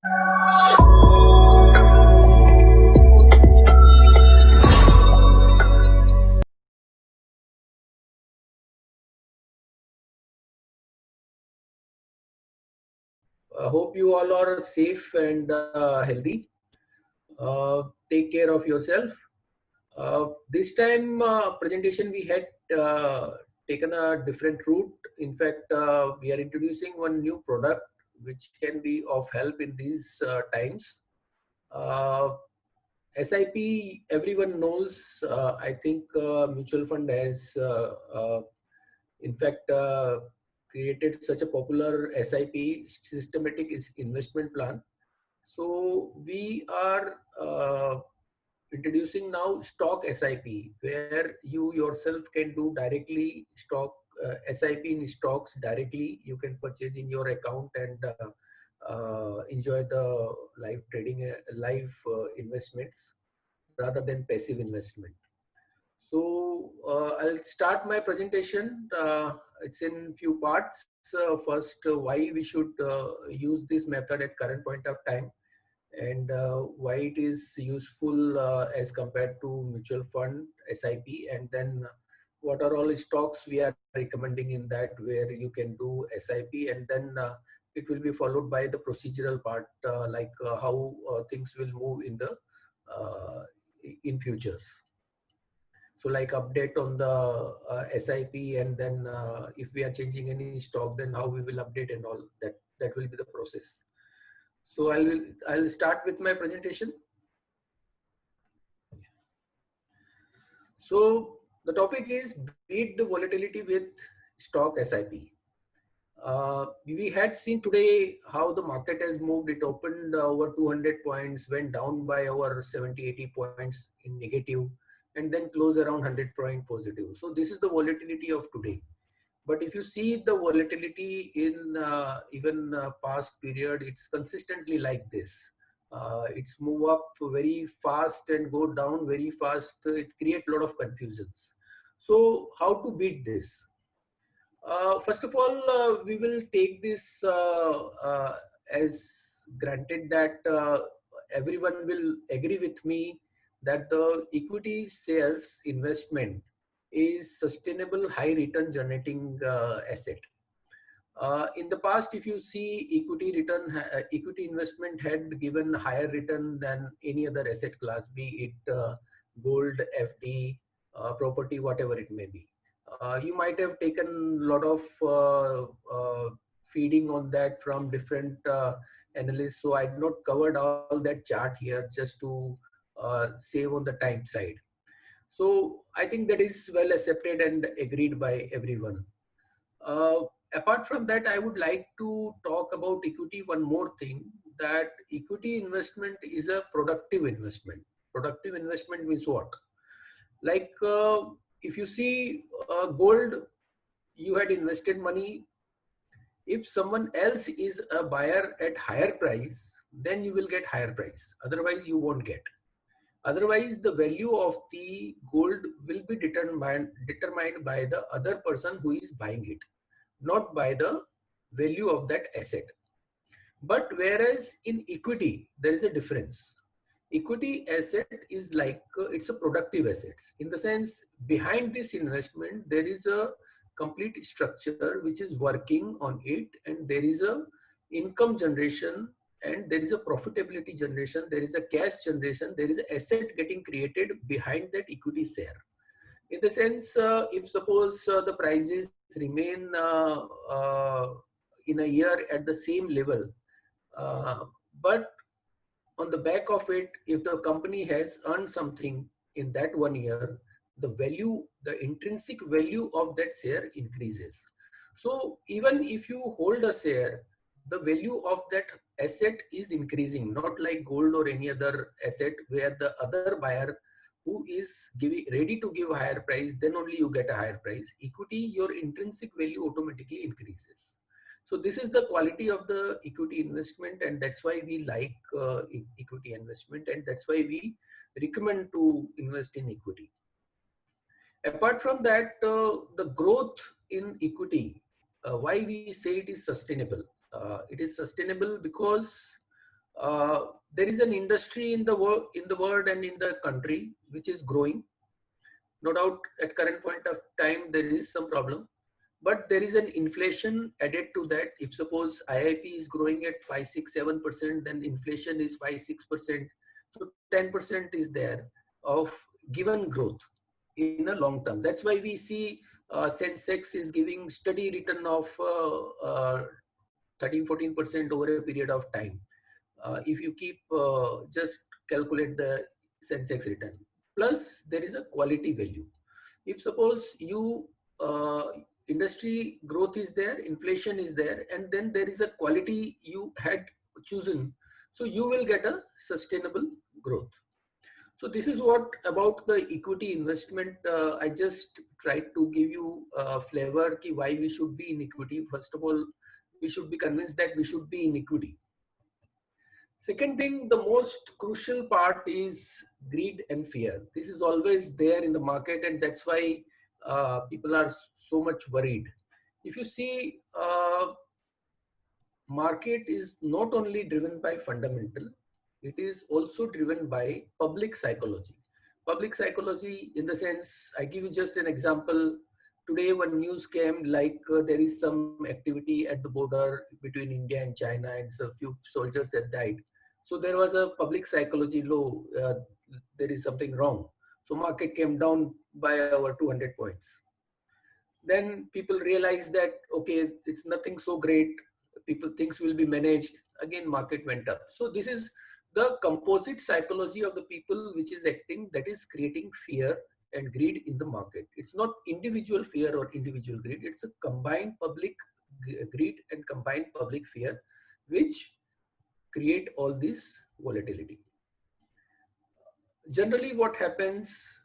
I hope you all are safe and healthy. Take care of yourself. This time presentation we had taken a different route. In fact, we are introducing one new product which can be of help in these times. Uh, SIP, everyone knows. I think mutual fund has, in fact, created such a popular SIP, systematic investment plan. So we are introducing now stock SIP, where you yourself can do directly stock SIP in stocks directly. You can purchase in your account and enjoy the live trading, live investments rather than passive investment. So I'll start my presentation. It's in few parts. First, why we should use this method at current point of time, and why it is useful as compared to mutual fund SIP, and then what are all stocks we are recommending in that where you can do SIP, and then it will be followed by the procedural part, like how things will move in the in futures. So like update on the SIP, and then if we are changing any stock, then how we will update and all that. That will be the process. So I'll start with my presentation. So the topic is beat the volatility with stock SIP. We had seen today how the market has moved. It opened over 200 points, went down by over 70, 80 points in negative, and then closed around 100 point positive. So this is the volatility of today. But if you see the volatility in even past period, it's consistently like this. It's move up very fast and go down very fast. It creates a lot of confusions. So how to beat this? First of all, we will take this as granted that everyone will agree with me that the equity shares investment is sustainable high return generating asset. In the past, if you see equity return, equity investment had given higher return than any other asset class, be it gold, FD, property, whatever it may be. You might have taken a lot of feeding on that from different analysts. So I did not covered all that chart here just to save on the time side. So I think that is well accepted and agreed by everyone. Uh, Apart from that, I would like to talk about equity. One more thing, that equity investment is a productive investment. Productive investment means what? Like if you see gold, you had invested money. If someone else is a buyer at higher price, then you will get higher price. Otherwise, you won't get. Otherwise, the value of the gold will be determined by the other person who is buying it, not by the value of that asset. But whereas in equity, there is a difference. Equity asset is like, it's a productive assets. In the sense, behind this investment, there is a complete structure which is working on it, and there is a income generation, and there is a profitability generation, there is a cash generation, there is an asset getting created behind that equity share. In the sense, if suppose the prices remain in a year at the same level, but on the back of it, if the company has earned something in that 1 year, the value, the intrinsic value of that share increases. So even if you hold a share, the value of that asset is increasing, not like gold or any other asset where the other buyer who is giving ready to give a higher price, then only you get a higher price. Equity, your intrinsic value automatically increases. So this is the quality of the equity investment, and that's why we like equity investment, and that's why we recommend to invest in equity. Apart from that, the growth in equity, why we say it is sustainable? It is sustainable because there is an industry in the world and in the country which is growing. No doubt, at current point of time, there is some problem, but there is an inflation added to that. If suppose IIP is growing at 5, 6, 7%, then inflation is 5, 6%. So 10% is there of given growth in a long term. That's why we see Sensex is giving steady return of 13, 14% over a period of time. If you keep just calculate the Sensex return. Plus, there is a quality value. If suppose you industry growth is there, inflation is there, and then there is a quality you had chosen, so you will get a sustainable growth. So this is what about the equity investment. I just tried to give you a flavor ki why we should be in equity. First of all, we should be convinced that we should be in equity. Second thing, the most crucial part is greed and fear. This is always there in the market, and that's why people are so much worried. If you see, market is not only driven by fundamental, it is also driven by public psychology. Public psychology in the sense, I give you just an example. Today one news came like there is some activity at the border between India and China, and so few soldiers have died. So there was a public psychology law, there is something wrong. So market came down by over 200 points. Then people realized that, okay, it's nothing so great. People things will be managed. Again, market went up. So this is the composite psychology of the people which is acting, that is creating fear and greed in the market. It's not individual fear or individual greed. It's a combined public greed and combined public fear, which create all this volatility. Generally, what happens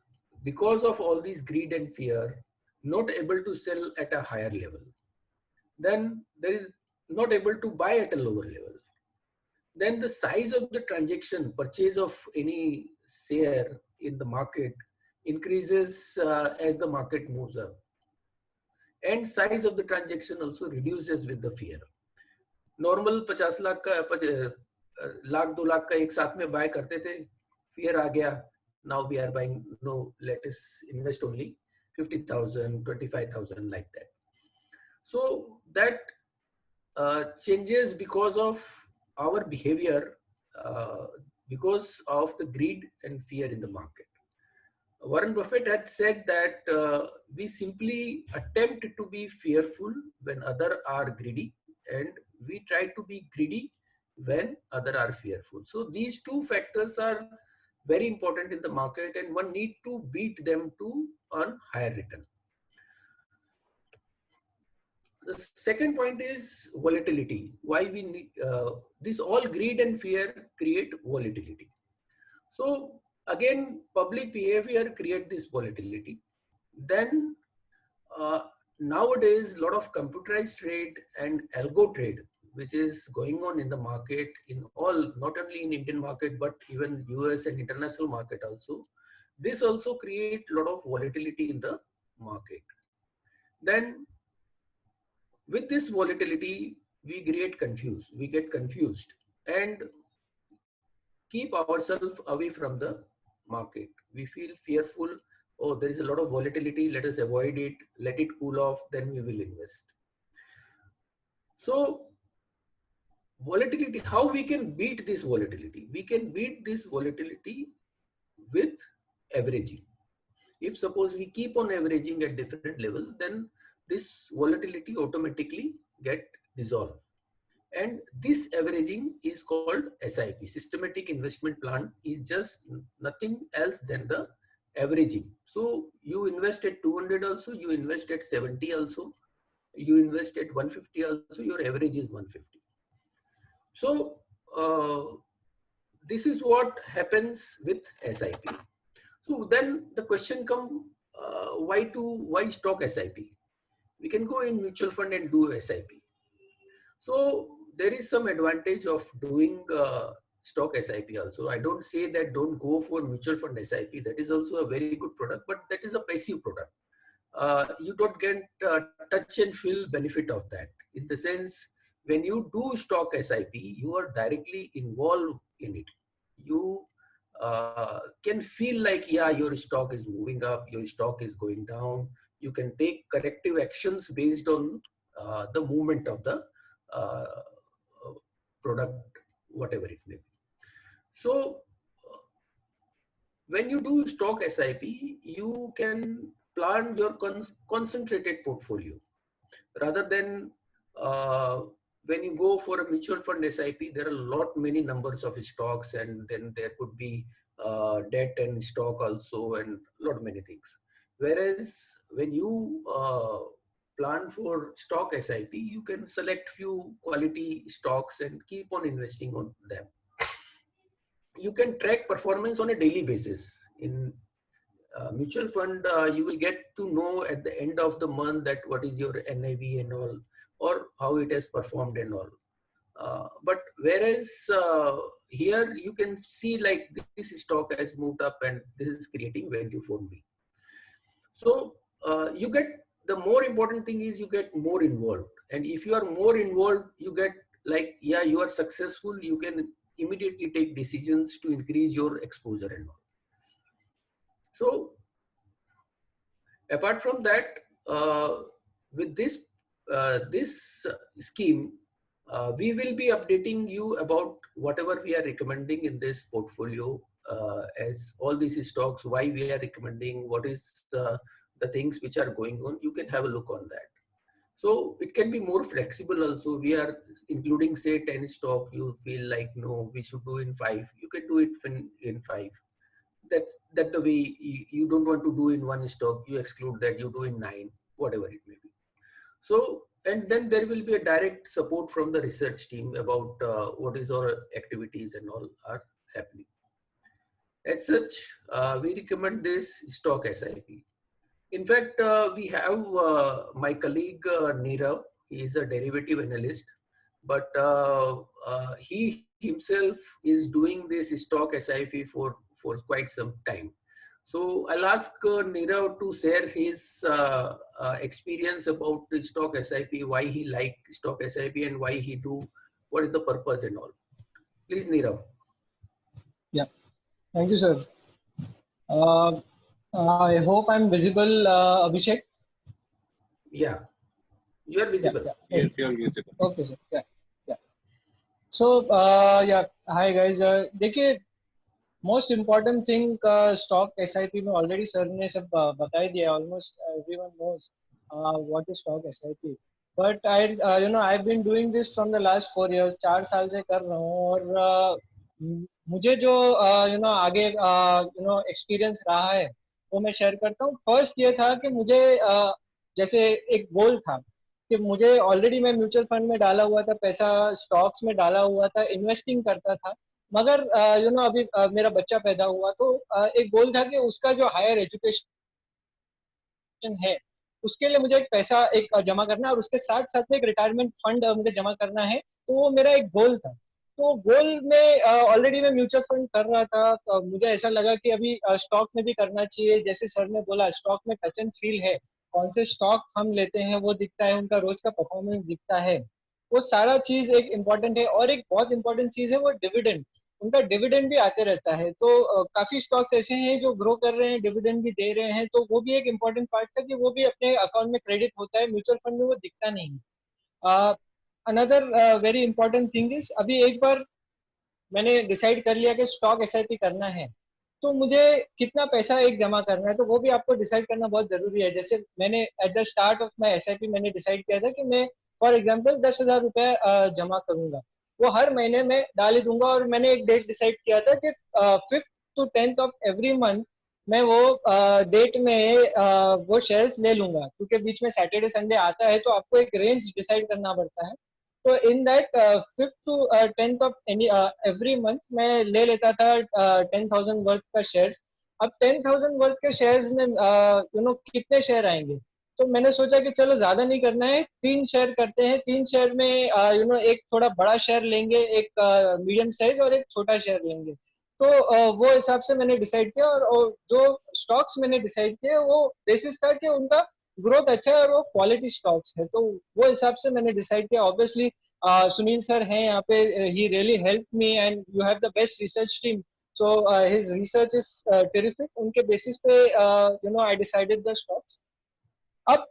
because of all these greed and fear, not able to sell at a higher level, then there is not able to buy at a lower level. Then the size of the transaction, purchase of any share in the market increases as the market moves up. And size of the transaction also reduces with the fear. Normal 50 lakh का लाख 2 लाख का एक साथ में buy करते थे, fear आ गया, now we are buying, no, let us invest only 50,000, 25,000 like that. So that changes because of our behavior, because of the greed and fear in the market. Warren Buffett had said that we simply attempt to be fearful when others are greedy, and we try to be greedy when others are fearful. So these two factors are very important in the market, and one need to beat them to earn higher return. The second point is volatility. Why we need this? All greed and fear create volatility. So again, public behavior create this volatility. Then nowadays, a lot of computerized trade and algo trade, which is going on in the market in all, not only in Indian market, but even US and international market also. This also create a lot of volatility in the market. Then with this volatility, we get confused and keep ourselves away from the market. We feel fearful. Oh, there is a lot of volatility. Let us avoid it. Let it cool off. Then we will invest. So volatility, how we can beat this volatility? We can beat this volatility with averaging. If suppose we keep on averaging at different level, then this volatility automatically get dissolved. And this averaging is called SIP, Systematic Investment Plan, is just nothing else than the averaging. So you invest at 200 also, you invest at 70 also, you invest at 150 also, your average is 150. So this is what happens with SIP. So then the question comes, why stock SIP? We can go in mutual fund and do SIP. So there is some advantage of doing stock SIP also. I don't say that don't go for mutual fund SIP. That is also a very good product, but that is a passive product. You don't get touch and feel benefit of that. In the sense, when you do stock SIP, you are directly involved in it. You can feel like, yeah, your stock is moving up, your stock is going down. You can take corrective actions based on the movement of the uh, product, whatever it may be. So when you do stock SIP, you can plan your concentrated portfolio rather than when you go for a mutual fund SIP. There are a lot many numbers of stocks, and then there could be debt and stock also, and lot many things. Whereas when you plan for stock SIP, you can select few quality stocks and keep on investing on them. You can track performance on a daily basis. In mutual fund, you will get to know at the end of the month that what is your NAV and all, or how it has performed and all. But whereas here you can see like this stock has moved up and this is creating value for me. So you get, the more important thing is you get more involved. And if you are more involved, you get like, yeah, you are successful, you can immediately take decisions to increase your exposure and all. So apart from that, with this scheme, we will be updating you about whatever we are recommending in this portfolio, as all these stocks, why we are recommending, what is the things which are going on. You can have a look on that. So it can be more flexible also. We are including, say, 10 stock. You feel like, no, we should do in 5. You can do it in 5. That the way you don't want to do in one stock, you exclude that, you do in 9, whatever it may be. So, and then there will be a direct support from the research team about what is our activities and all are happening. As such, we recommend this stock SIP. In fact, we have my colleague Nirav. He is a derivative analyst, but he himself is doing this stock SIP for quite some time. So I'll ask Nirav to share his experience about the stock SIP, why he like stock SIP and why he do, what is the purpose and all. Please, Nirav. Yeah, thank you, sir. I hope I'm visible, Abhishek. Yeah, you are visible. Yeah. Yes, you are visible. Okay, sir. Yeah, yeah. So, yeah, hi guys. देखिए, most important thing stock SIP में already sir ने सब बता ही दिया. Almost everyone knows what is stock SIP. But I've been doing this from the last 4 years. 4 साल से कर रहा हूँ और मुझे जो आगे एक्सपीरियंस रहा है वो मैं शेयर करता हूँ. फर्स्ट ये था कि मुझे जैसे एक गोल था कि मुझे ऑलरेडी मैं म्यूचुअल फंड में डाला हुआ था पैसा, स्टॉक्स में डाला हुआ था, इन्वेस्टिंग करता था. मगर अभी मेरा बच्चा पैदा हुआ तो एक गोल था कि उसका जो हायर एजुकेशन है उसके लिए मुझे एक पैसा जमा करना है और उसके साथ साथ में एक रिटायरमेंट फंड मुझे जमा करना है. तो वो मेरा एक गोल था. तो गोल में ऑलरेडी मैं म्यूचुअल फंड कर रहा था. तो मुझे ऐसा लगा कि अभी स्टॉक में भी करना चाहिए. जैसे सर ने बोला, स्टॉक में टच एंड फील है. कौन से स्टॉक हम लेते हैं वो दिखता है, उनका रोज का परफॉर्मेंस दिखता है. वो सारा चीज एक इम्पोर्टेंट है. और एक बहुत इंपॉर्टेंट चीज है वो डिविडेंड. उनका डिविडेंड भी आते रहता है. तो काफी स्टॉक्स ऐसे हैं जो ग्रो कर रहे हैं, डिविडेंड भी दे रहे हैं. तो वो भी एक इम्पोर्टेंट पार्ट था कि वो भी अपने अकाउंट में क्रेडिट होता है. म्यूचुअल फंड में वो दिखता नहीं है. Another very important thing is, अभी एक बार मैंने डिसाइड कर लिया कि स्टॉक एसआईपी करना है तो मुझे कितना पैसा एक जमा करना है, तो वो भी आपको डिसाइड करना बहुत जरूरी है. जैसे मैंने at the start of my SIP मैंने डिसाइड किया था कि मैं फॉर एग्जांपल 10,000 रुपए जमा करूंगा. वो हर महीने में डाल ही दूंगा. और मैंने एक डेट डिसाइड किया था कि 5th to 10th of every month मैं वो डेट में वो शेयर्स ले लूंगा. क्योंकि बीच में सैटरडे संडे आता है तो आपको एक रेंज डिसाइड करना पड़ता है. तो in that 5th to 10th of every month मैं ले लेता था 10,000 वर्थ का शेयर्स. अब 10,000 वर्थ के शेयर्स में कितने शेयर आएंगे, तो मैंने सोचा कि चलो ज्यादा नहीं करना है, 3 शेयर करते हैं. 3 शेयर में एक थोड़ा बड़ा शेयर लेंगे, एक मीडियम साइज और एक छोटा शेयर लेंगे. तो वो हिसाब से मैंने डिसाइड किया. और जो स्टॉक्स मैंने डिसाइड किए वो बेसिस था कि उनका ग्रोथ अच्छा है और वो क्वालिटी स्टॉक्स है. तो वो हिसाब से मैंने डिसाइड किया. ऑब्वियसली सुनील सर हैं यहाँ पे, he really help me and you have the best research team, so his research is terrific. उनके बेसिस पे आई डिसाइडेड द स्टॉक्स. अब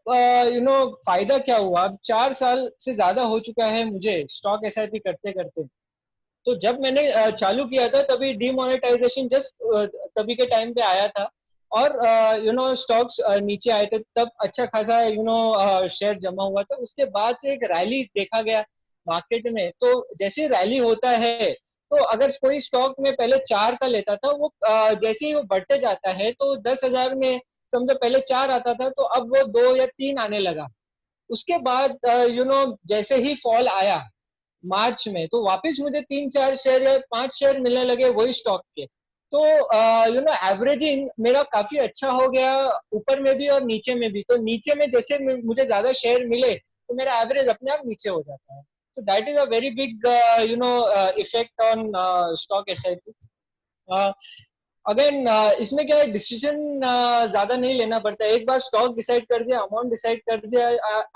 फायदा क्या हुआ, अब 4 साल से ज्यादा हो चुका है मुझे स्टॉक एसआईपी करते करते. तो जब मैंने चालू किया था तभी डीमोनेटाइजेशन जस्ट तभी के टाइम पे आया था, और स्टॉक्स नीचे आए थे, तब अच्छा खासा शेयर जमा हुआ था. उसके बाद से एक रैली देखा गया मार्केट में. तो जैसे रैली होता है, तो अगर कोई स्टॉक में पहले 4 का लेता था, वो जैसे ही वो बढ़ते जाता है, तो 10,000 में समझो पहले 4 आता था, तो अब वो 2 या 3 आने लगा. उसके बाद जैसे ही फॉल आया मार्च में, तो वापस मुझे 3-4 शेयर या 5 शेयर मिलने लगे वही स्टॉक के. तो एवरेजिंग मेरा काफी अच्छा हो गया, ऊपर में भी और नीचे में भी. तो नीचे में जैसे मुझे ज्यादा शेयर मिले, तो मेरा एवरेज अपने आप नीचे हो जाता है. तो that is a very big effect on stock SIP. Again इसमें क्या है, डिसीजन ज्यादा नहीं लेना पड़ता. एक बार स्टॉक डिसाइड कर दिया, अमाउंट डिसाइड कर दिया,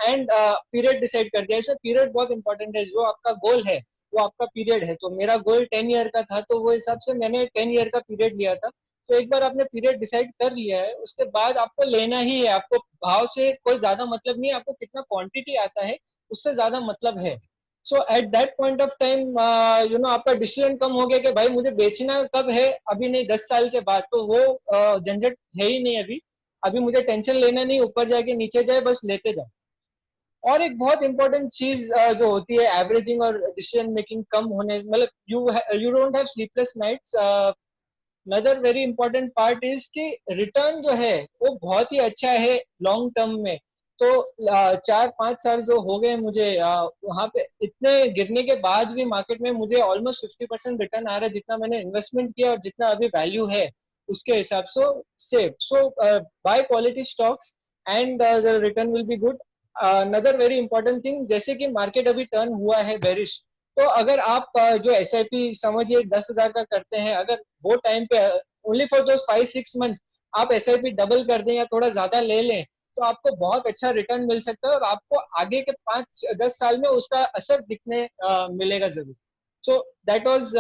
एंड पीरियड डिसाइड कर दिया. इसमें पीरियड बहुत इंपॉर्टेंट है. जो आपका गोल है वो आपका पीरियड है. तो मेरा गोल 10 ईयर का था, तो वो हिसाब से मैंने 10 ईयर का पीरियड लिया था. तो एक बार आपने पीरियड डिसाइड कर लिया है, उसके बाद आपको लेना ही है. आपको भाव से कोई ज्यादा मतलब नहीं है, आपको कितना क्वांटिटी आता है उससे ज्यादा मतलब है. So at that point of time आपका डिसीजन कम हो गया कि भाई मुझे बेचना कब है, अभी नहीं, 10 साल के बाद. तो वो झंझट है ही नहीं अभी. अभी मुझे टेंशन लेना नहीं, ऊपर जाए कि नीचे जाए, बस लेते जाओ. और एक बहुत इंपॉर्टेंट चीज जो होती है एवरेजिंग और डिसीजन मेकिंग कम होने, मतलब you don't have sleepless nights. Another very important part is कि रिटर्न जो है वो बहुत ही अच्छा है लॉन्ग टर्म में. तो 4-5 साल जो हो गए मुझे वहां पे, इतने गिरने के बाद भी मार्केट में मुझे ऑलमोस्ट 50% रिटर्न आ रहा है, जितना मैंने इन्वेस्टमेंट किया और जितना अभी वैल्यू है उसके हिसाब से save. So bye quality stocks and the return will be good. Another very important thing, जैसे कि मार्केट अभी टर्न हुआ है बेरिश, तो अगर आप जो एसआईपी समझिए 10,000 का करते हैं, अगर वो टाइम पे ओनली फॉर दोस 5-6 मंथ्स आप एसआईपी डबल कर दें या थोड़ा ज्यादा ले लें, तो आपको बहुत अच्छा रिटर्न मिल सकता है, और आपको आगे के 5-10 साल में उसका असर दिखने मिलेगा जरूर. So that was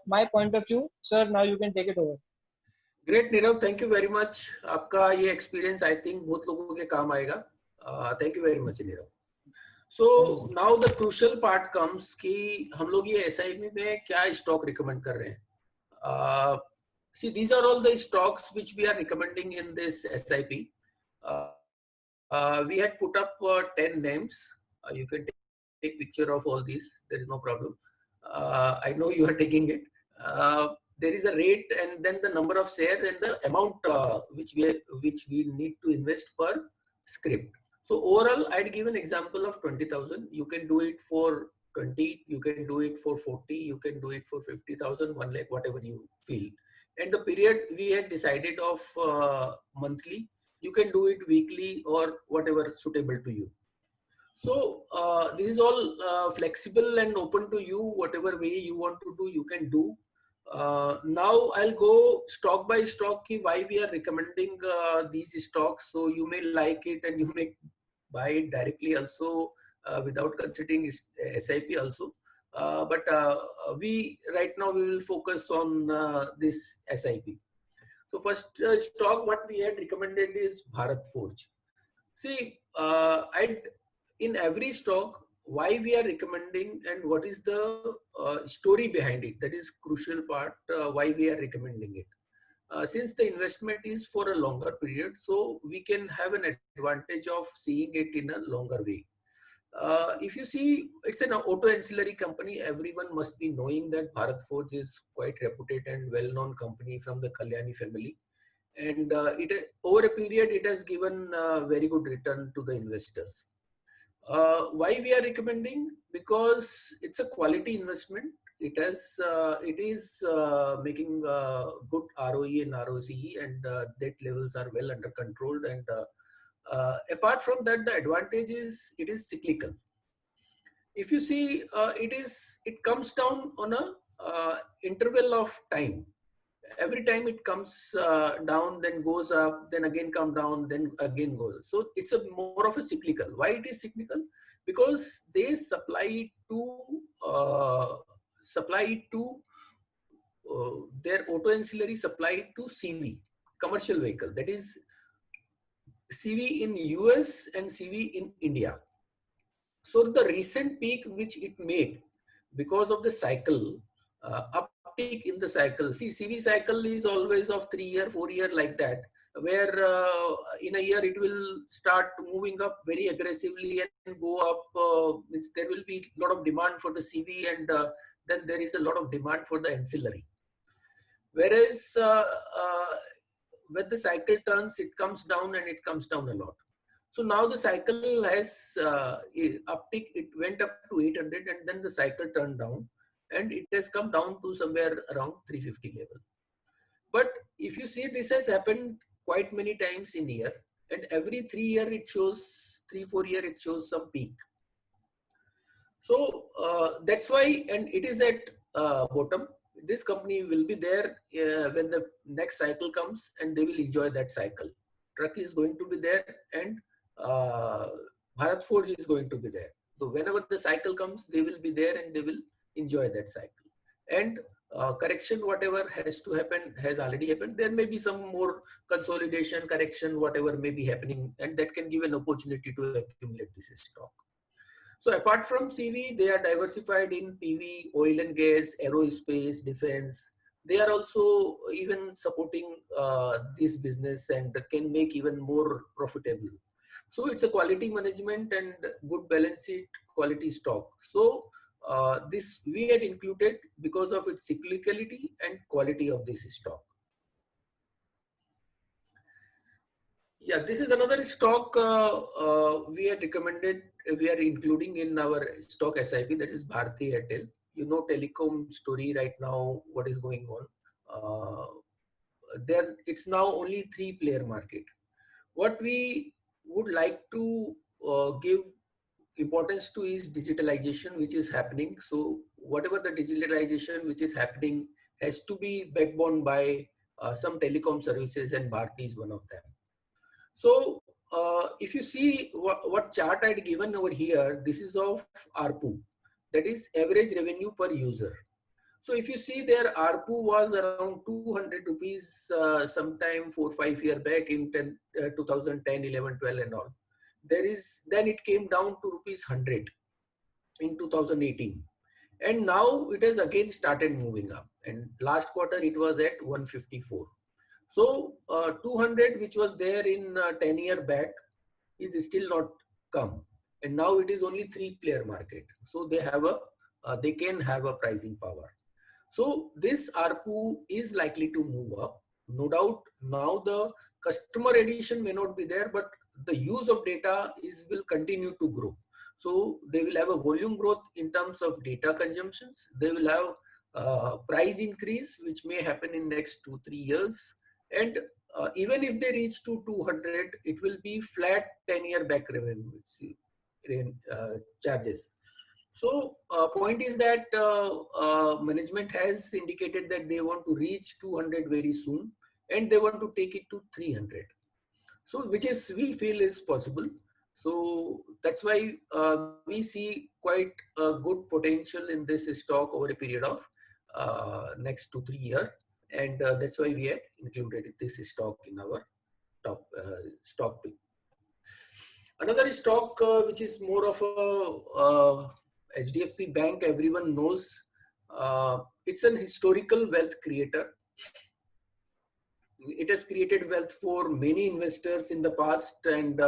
my point of view. Sir, now you can take it over. Great Nirav, thank you very much. आपका ये एक्सपीरियंस आई थिंक बहुत लोगों के काम आएगा. Thank you very much Nirav. So now the crucial part comes कि हम लोग ये एसआईपी में क्या स्टॉक रिकमेंड कर रहे हैं. See, these are all the stocks which we are recommending in this SIP. We had put up 10 names. You can take picture of all these. There is no problem. I know you are taking it. There is a rate and then the number of shares and the amount which we need to invest per script. So overall, I'd give an example of 20,000. You can do it for 20, you can do it for 40, you can do it for 50,000, 1 lakh, whatever you feel. And the period we had decided of monthly. You can do it weekly or whatever suitable to you. So this is all flexible and open to you. Whatever way you want to do, you can do. Now I'll go stock by stock why we are recommending these stocks. So you may like it and you may buy it directly also without considering SIP also. But we right now we will focus on this SIP. So first stock what we had recommended is Bharat Forge. See, in every stock, why we are recommending and what is the story behind it. That is crucial part. Why we are recommending it. Since the investment is for a longer period, so we can have an advantage of seeing it in a longer way. If you see, it's an auto ancillary company. Everyone must be knowing that Bharat Forge is quite reputed and well-known company from the Kalyani family. And it over a period, it has given very good return to the investors. Why we are recommending? Because it's a quality investment. It is making good ROE and ROCE, and debt levels are well under control. And apart from that, the advantage is it is cyclical. If you see, it comes down on a interval of time. Every time it comes down, then goes up, then again come down, then again goes. So it's a more of a cyclical. Why it is cyclical? because they supply to supply to their auto ancillary supply to CV, commercial vehicle, that is CV in US and CV in India. So the recent peak which it made because of the cycle, uptick in the cycle. See, CV cycle is always of 3 year, 4 year like that, where in a year it will start moving up very aggressively and go up. There will be a lot of demand for the CV, and then there is a lot of demand for the ancillary. Whereas when the cycle turns, it comes down, and it comes down a lot. So now the cycle has uptick. It went up to 800, and then the cycle turned down, and it has come down to somewhere around 350 level. But if you see, this has happened quite many times in year, and every 3 year it shows, 3-4 year it shows some peak. So that's why, and it is at bottom. This company will be there when the next cycle comes, and they will enjoy that cycle. Truck is going to be there, and Bharat Forge is going to be there. So whenever the cycle comes, they will be there, and they will enjoy that cycle. And correction, whatever has to happen, has already happened. There may be some more consolidation, correction, whatever may be happening, and that can give an opportunity to accumulate this stock. So apart from CV, they are diversified in PV, oil and gas, aerospace, defense. They are also even supporting this business and can make even more profitable. So it's a quality management and good balance sheet, quality stock. So this we had included because of its cyclicality and quality of this stock. Yeah, this is another stock we had recommended. We are including in our stock SIP, that is Bharti Airtel. You know, telecom story right now, what is going on. There, it's now only 3-player market. What we would like to give importance to is digitalization, which is happening. So whatever the digitalization which is happening has to be backbone by some telecom services, and Bharti is one of them. So if you see what chart I had given over here, this is of ARPU, that is average revenue per user. So if you see there, ARPU was around 200 rupees sometime 4-5 years back in 2010, 11, 12 and all. Then it came down to rupees 100 in 2018. And now it has again started moving up. And last quarter it was at 154. So 200, which was there in 10 years back, is still not come, and now it is only 3-player market. So they can have a pricing power. So this ARPU is likely to move up, no doubt. Now the customer addition may not be there, but the use of data will continue to grow. So they will have a volume growth in terms of data consumptions. They will have price increase, which may happen in next 2-3 years. And even if they reach to 200, it will be flat 10-year back revenue charges. So point is that management has indicated that they want to reach 200 very soon, and they want to take it to 300. So which is, we feel, is possible. So that's why we see quite a good potential in this stock over a period of next 2-3 years. And that's why we had included this stock in our top stock pick. Another stock which is more of a HDFC Bank, everyone knows. It's an historical wealth creator. It has created wealth for many investors in the past, and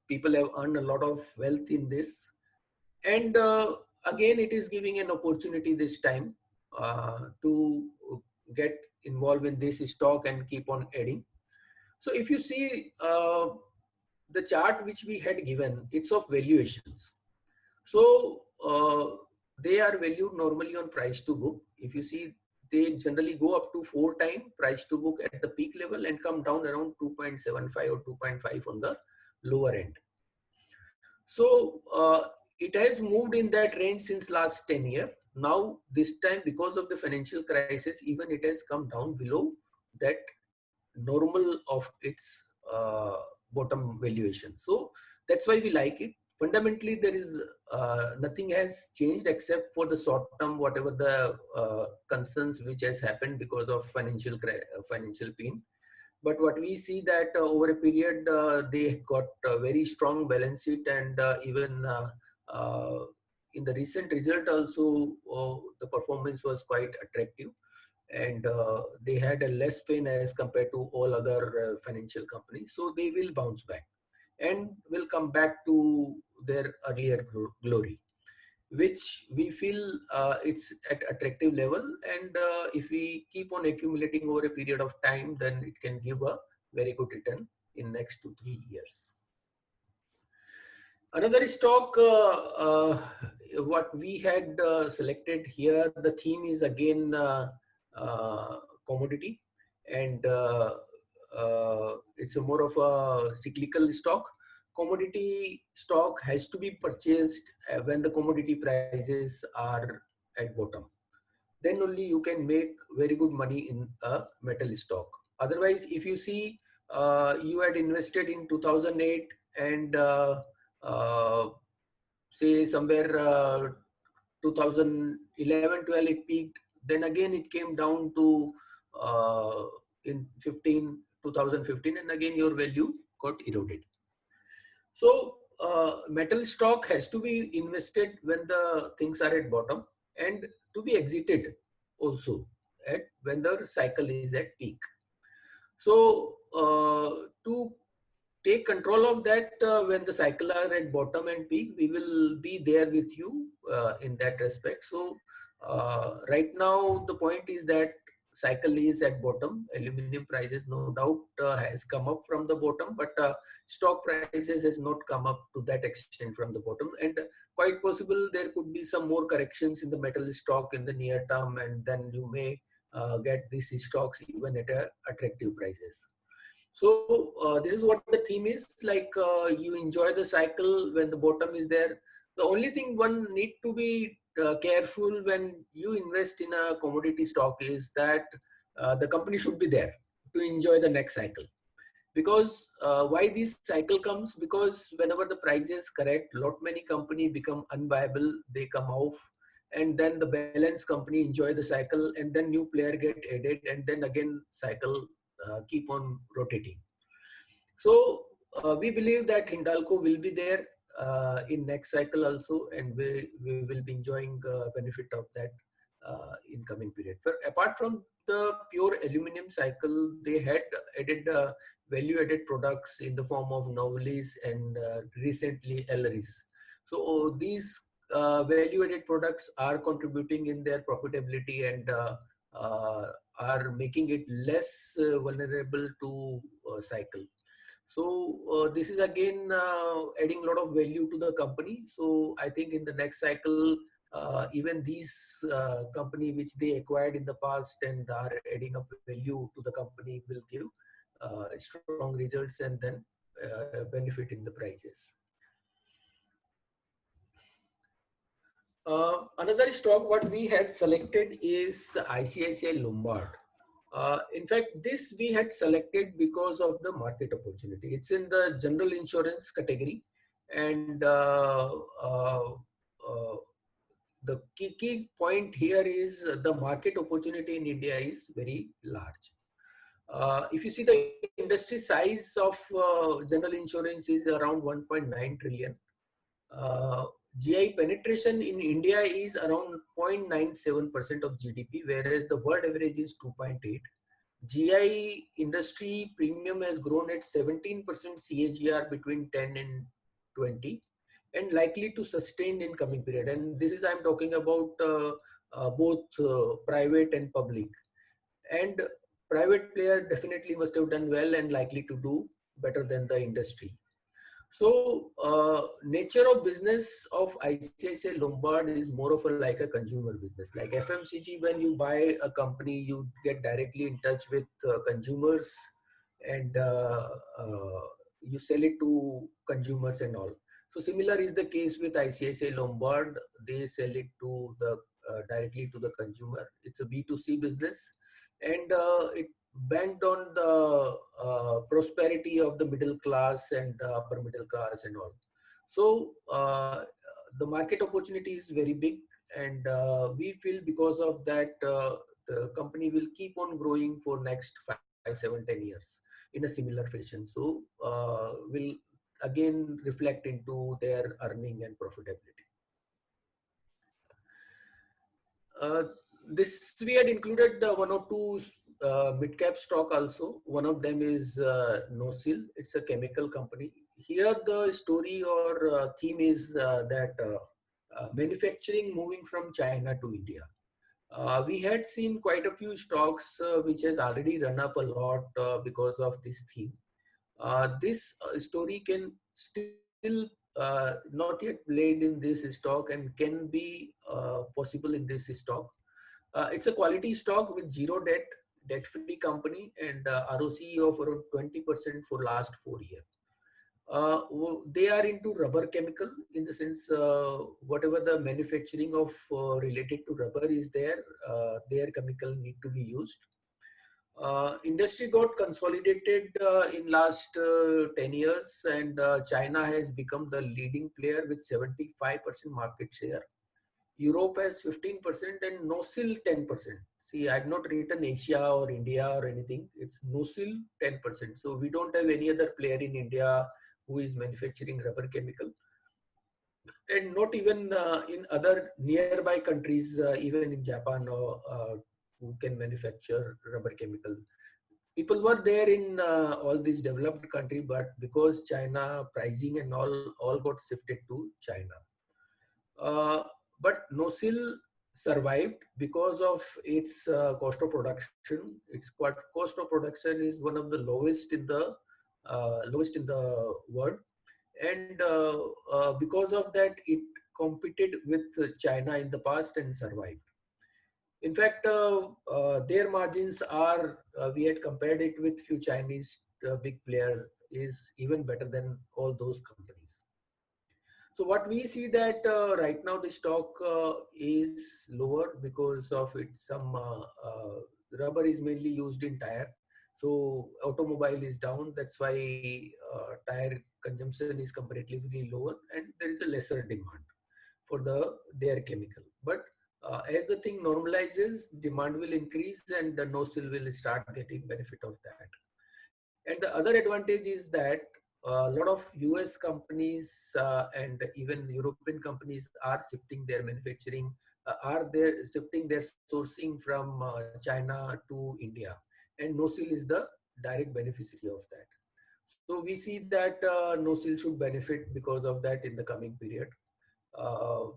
people have earned a lot of wealth in this. And again, it is giving an opportunity this time to get involved in this stock and keep on adding. So if you see the chart which we had given, it's of valuations. So they are valued normally on price to book. If you see, they generally go up to 4 times price to book at the peak level and come down around 2.75 or 2.5 on the lower end. So it has moved in that range since last 10 years. Now this time, because of the financial crisis, even it has come down below that normal of its bottom valuation. So that's why we like it. fundamentally there is nothing has changed except for the short term, whatever the concerns which has happened because of financial pain. But what we see that over a period, they got a very strong balance sheet, and even uh, in the recent result also, the performance was quite attractive, and they had a less pain as compared to all other financial companies. So they will bounce back and will come back to their earlier glory, which we feel it's at attractive level. And if we keep on accumulating over a period of time, then it can give a very good return in next 2-3 years. Another stock, what we had selected here, the theme is again commodity, and it's a more of a cyclical stock. Commodity stock has to be purchased when the commodity prices are at bottom. Then only you can make very good money in a metal stock. Otherwise, if you see, you had invested in 2008 and uh, say somewhere 2011-12 it peaked, then again it came down to uh, in 2015, and again your value got eroded. So metal stock has to be invested when the things are at bottom, and to be exited also at when the cycle is at peak. So to take control of that, when the cycle are at bottom and peak, we will be there with you in that respect. So right now the point is that cycle is at bottom. Aluminum prices no doubt has come up from the bottom, but stock prices has not come up to that extent from the bottom, and quite possible there could be some more corrections in the metal stock in the near term, and then you may get these stocks even at attractive prices. So this is what the theme is like. You enjoy the cycle when the bottom is there. The only thing one need to be careful when you invest in a commodity stock is that the company should be there to enjoy the next cycle. Because why this cycle comes? Because whenever the prices correct, lot many company become unviable, they come off, and then the balance company enjoy the cycle, and then new player get added, and then again cycle keep on rotating. So we believe that Hindalco will be there in next cycle also, and we will be enjoying benefit of that in coming period. But apart from the pure aluminum cycle, they had added value added products in the form of Novelis and recently Aleris. So these value added products are contributing in their profitability, and are making it less vulnerable to cycle. So this is again adding a lot of value to the company. So I think in the next cycle, even these company which they acquired in the past and are adding up value to the company will give strong results, and then benefit in the prices. Another stock what we had selected is ICICI Lombard. In fact, this we had selected because of the market opportunity. It's in the general insurance category, and the key point here is the market opportunity in India is very large. If you see the industry size of general insurance is around 1.9 trillion. GI penetration in India is around 0.97% of GDP, whereas the world average is 2.8. GI industry premium has grown at 17% CAGR between 10 and 20, and likely to sustain in coming period. And this is I'm talking about both private and public. And private player definitely must have done well and likely to do better than the industry. So nature of business of ICICI Lombard is more of a like a consumer business. Like FMCG, when you buy a company, you get directly in touch with consumers, and you sell it to consumers and all. So similar is the case with ICICI Lombard. They sell it to the directly to the consumer. It's a B2C business, and it banked on the prosperity of the middle class and upper middle class and all. So the market opportunity is very big, and we feel because of that the company will keep on growing for next 5, 7, 10 years in a similar fashion. So will again reflect into their earning and profitability. Uh, this we had included one or two mid cap stock also. One of them is Nosil. It's a chemical company. Here the story or theme is that manufacturing moving from China to India. We had seen quite a few stocks which has already run up a lot because of this theme. This story can still not yet played in this stock and can be possible in this stock. It's a quality stock with zero debt, debt-free company, and ROCE of around 20% for last 4 years. They are into rubber chemical in the sense whatever the manufacturing of related to rubber is there, their chemical need to be used. Industry got consolidated in last 10 years, and China has become the leading player with 75% market share. Europe has 15% and Nosil 10%. See, I had not written Asia or India or anything. It's Nosil 10%. So we don't have any other player in India who is manufacturing rubber chemical, and not even in other nearby countries, even in Japan or who can manufacture rubber chemical. People were there in all these developed country, but because China pricing and all got shifted to China. Uh, but Nosil survived because of its cost of production. Its cost of production is one of the lowest in the world, and because of that, it competed with China in the past and survived. In fact, their margins are, we had compared it with few Chinese big player, is even better than all those companies. So what we see that right now the stock is lower because of it. Some rubber is mainly used in tire. So automobile is down. That's why tire consumption is comparatively lower, and there is a lesser demand for their chemical. But as the thing normalizes, demand will increase, and the Nosil will start getting benefit of that. And the other advantage is that a lot of US companies and even European companies are shifting their manufacturing, are they shifting their sourcing from China to India, and Nosil is the direct beneficiary of that. So we see that Nosil should benefit because of that in the coming period. Uh,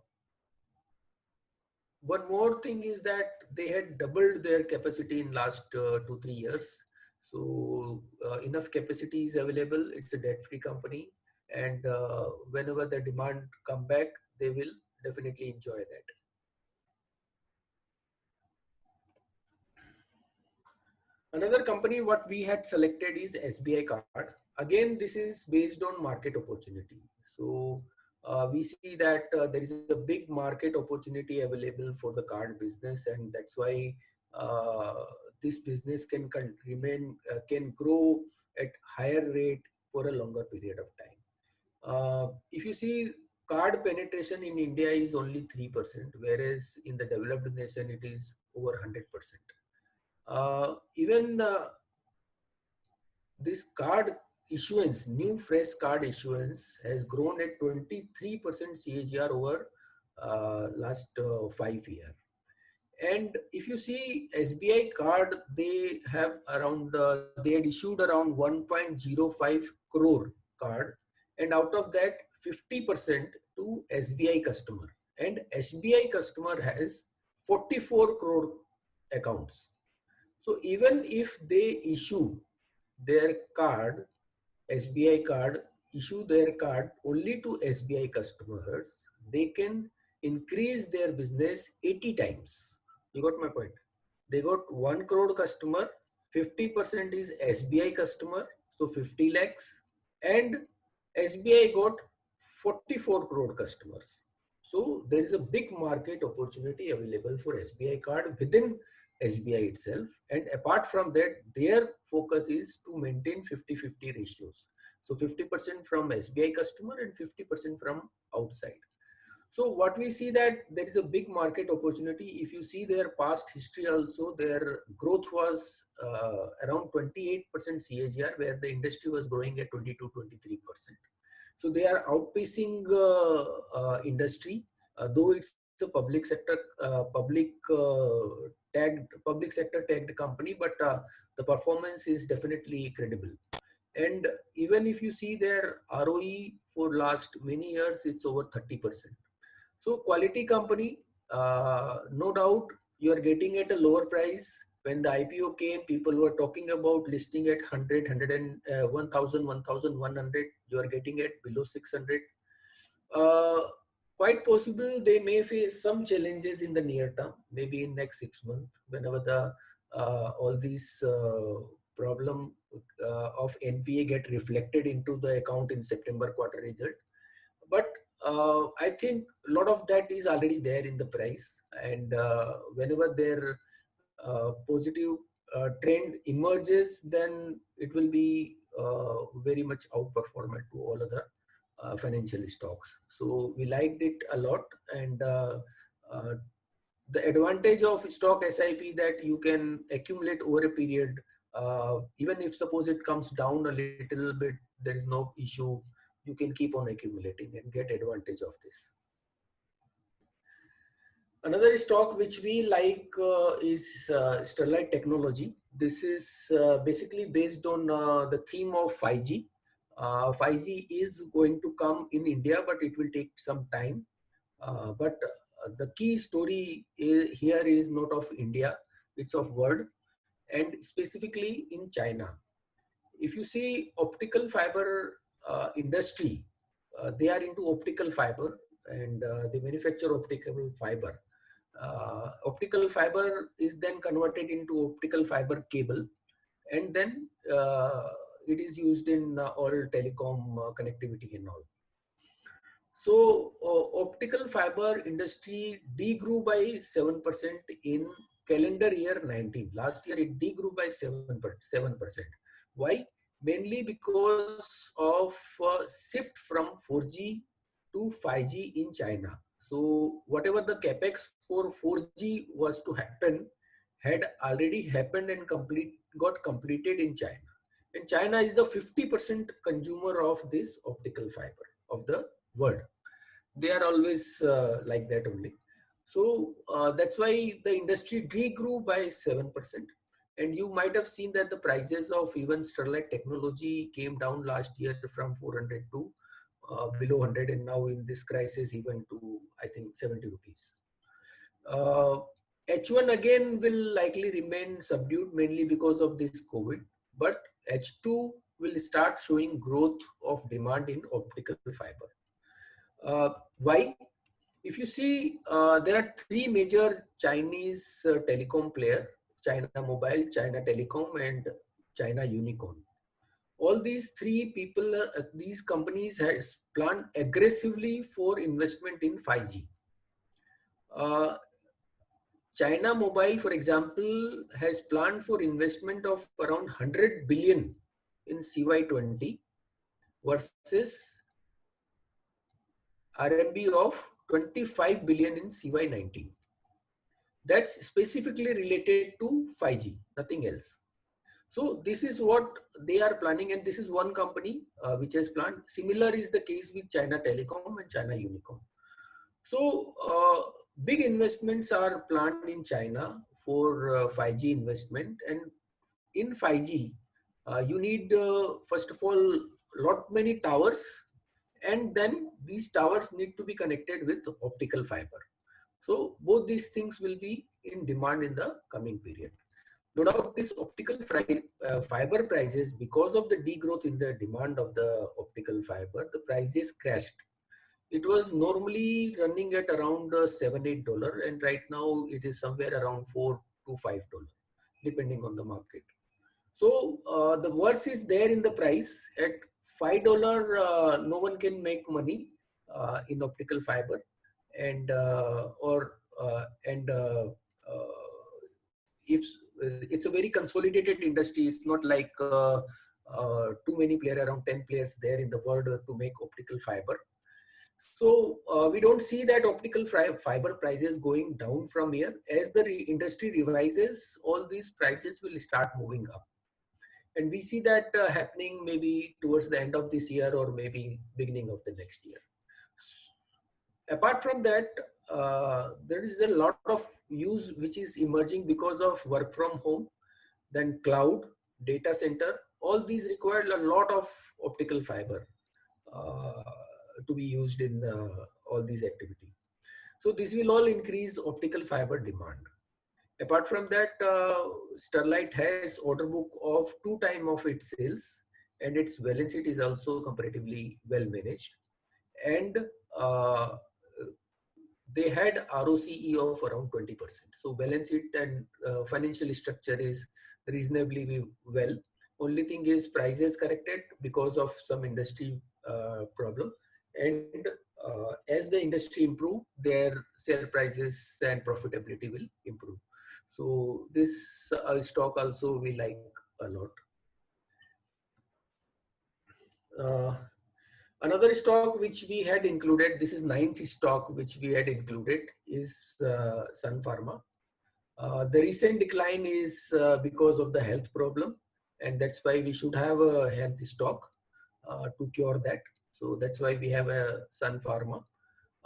One more thing is that they had doubled their capacity in last 2, 3 years. So enough capacity is available. It's a debt-free company, and whenever the demand come back, they will definitely enjoy that. Another company what we had selected is SBI Card. Again, this is based on market opportunity. So we see that there is a big market opportunity available for the card business, and that's why this business can grow at higher rate for a longer period of time. If you see, card penetration in India is only 3%, whereas in the developed nation it is over 100%. Even this card issuance, new fresh card issuance has grown at 23% CAGR over last 5 years. And if you see SBI card, they have around, they had issued around 1.05 crore card, and out of that 50% to SBI customer. And SBI customer has 44 crore accounts. So even if they issue their card, SBI card, issue their card only to SBI customers, they can increase their business 80 times. You got my point? They got 1 crore customer, 50% is SBI customer, so 50 lakhs, and SBI got 44 crore customers. So there is a big market opportunity available for SBI card within SBI itself. And apart from that, their focus is to maintain 50-50 ratios. So 50% from SBI customer and 50% from outside. So what we see that there is a big market opportunity. If you see their past history also, their growth was around 28% CAGR, where the industry was growing at 22-23%. So they are outpacing industry, though it's a public sector, public sector tagged company, but the performance is definitely credible. And even if you see their ROE for last many years, it's over 30%. So quality company, no doubt you are getting at a lower price. When the IPO came, people were talking about listing at 100, 1,000, 1,100. You are getting at below 600. Quite possible they may face some challenges in the near term, maybe in next 6 months, whenever the all these problem of NPA get reflected into the account in September quarter result. But I think a lot of that is already there in the price, and whenever their positive trend emerges, then it will be very much outperformant to all other financial stocks. So we liked it a lot, and the advantage of stock SIP that you can accumulate over a period, even if suppose it comes down a little bit, there is no issue. You can keep on accumulating and get advantage of this. Another stock which we like is Sterlite Technology. This is basically based on the theme of 5G. 5G is going to come in India, but it will take some time. But the key story here is not of India, it's of world, and specifically in China. If you see optical fiber industry, they are into optical fiber, and they manufacture optical fiber. Optical fiber is then converted into optical fiber cable, and then it is used in all telecom connectivity and all. So optical fiber industry degrew by 7% in calendar year 19. Last year it degrew by 7%. Why? Mainly because of shift from 4G to 5G in China. So whatever the capex for 4G was to happen had already happened and got completed in China. And China is the 50% consumer of this optical fiber of the world. They are always like that only. So that's why the industry degrew by 7%. And you might have seen that the prices of even Sterlite Technology came down last year from 400 to below 100, and now in this crisis even to, I think, 70 rupees. H1 again will likely remain subdued, mainly because of this COVID, but H2 will start showing growth of demand in optical fiber. Why? If you see, there are three major Chinese telecom player: China Mobile, China Telecom, and China Unicom. All these three people, these companies has planned aggressively for investment in 5G. China Mobile, for example, has planned for investment of around 100 billion in CY20 versus RMB of 25 billion in CY19. That's specifically related to 5G, nothing else. So this is what they are planning, and this is one company which has planned. Similar is the case with China Telecom and China Unicom. So big investments are planned in China for 5G investment, and in 5G you need first of all many towers, and then these towers need to be connected with optical fiber. So both these things will be in demand in the coming period. No doubt this optical fiber prices, because of the degrowth in the demand of the optical fiber, the prices crashed. It was normally running at around $7-8, and right now it is somewhere around $4 to $5, depending on the market. So the worst is there in the price. At $5, no one can make money in optical fiber, and if it's a very consolidated industry. It's not like too many players, around 10 players there in the world to make optical fiber. So we don't see that optical fiber prices going down from here. As the industry revises, all these prices will start moving up. And we see that happening maybe towards the end of this year or maybe beginning of the next year. Apart from that, there is a lot of use which is emerging because of work from home, then cloud, data center. All these require a lot of optical fiber uh, to be used in all these activities. So this will all increase optical fiber demand. Apart from that, Sterlite has order book of 2 times of its sales, and its balance sheet is also comparatively well managed. And uh, they had ROCE of around 20%. So balance sheet and financial structure is reasonably well. Only thing is prices corrected because of some industry problem. And as the industry improve, their share prices and profitability will improve. So this stock also we like a lot. Uh, Another stock which we had included, this is ninth stock which we had included, is Sun Pharma. The recent decline is because of the health problem, and that's why we should have a health stock to cure that. So that's why we have a Sun Pharma.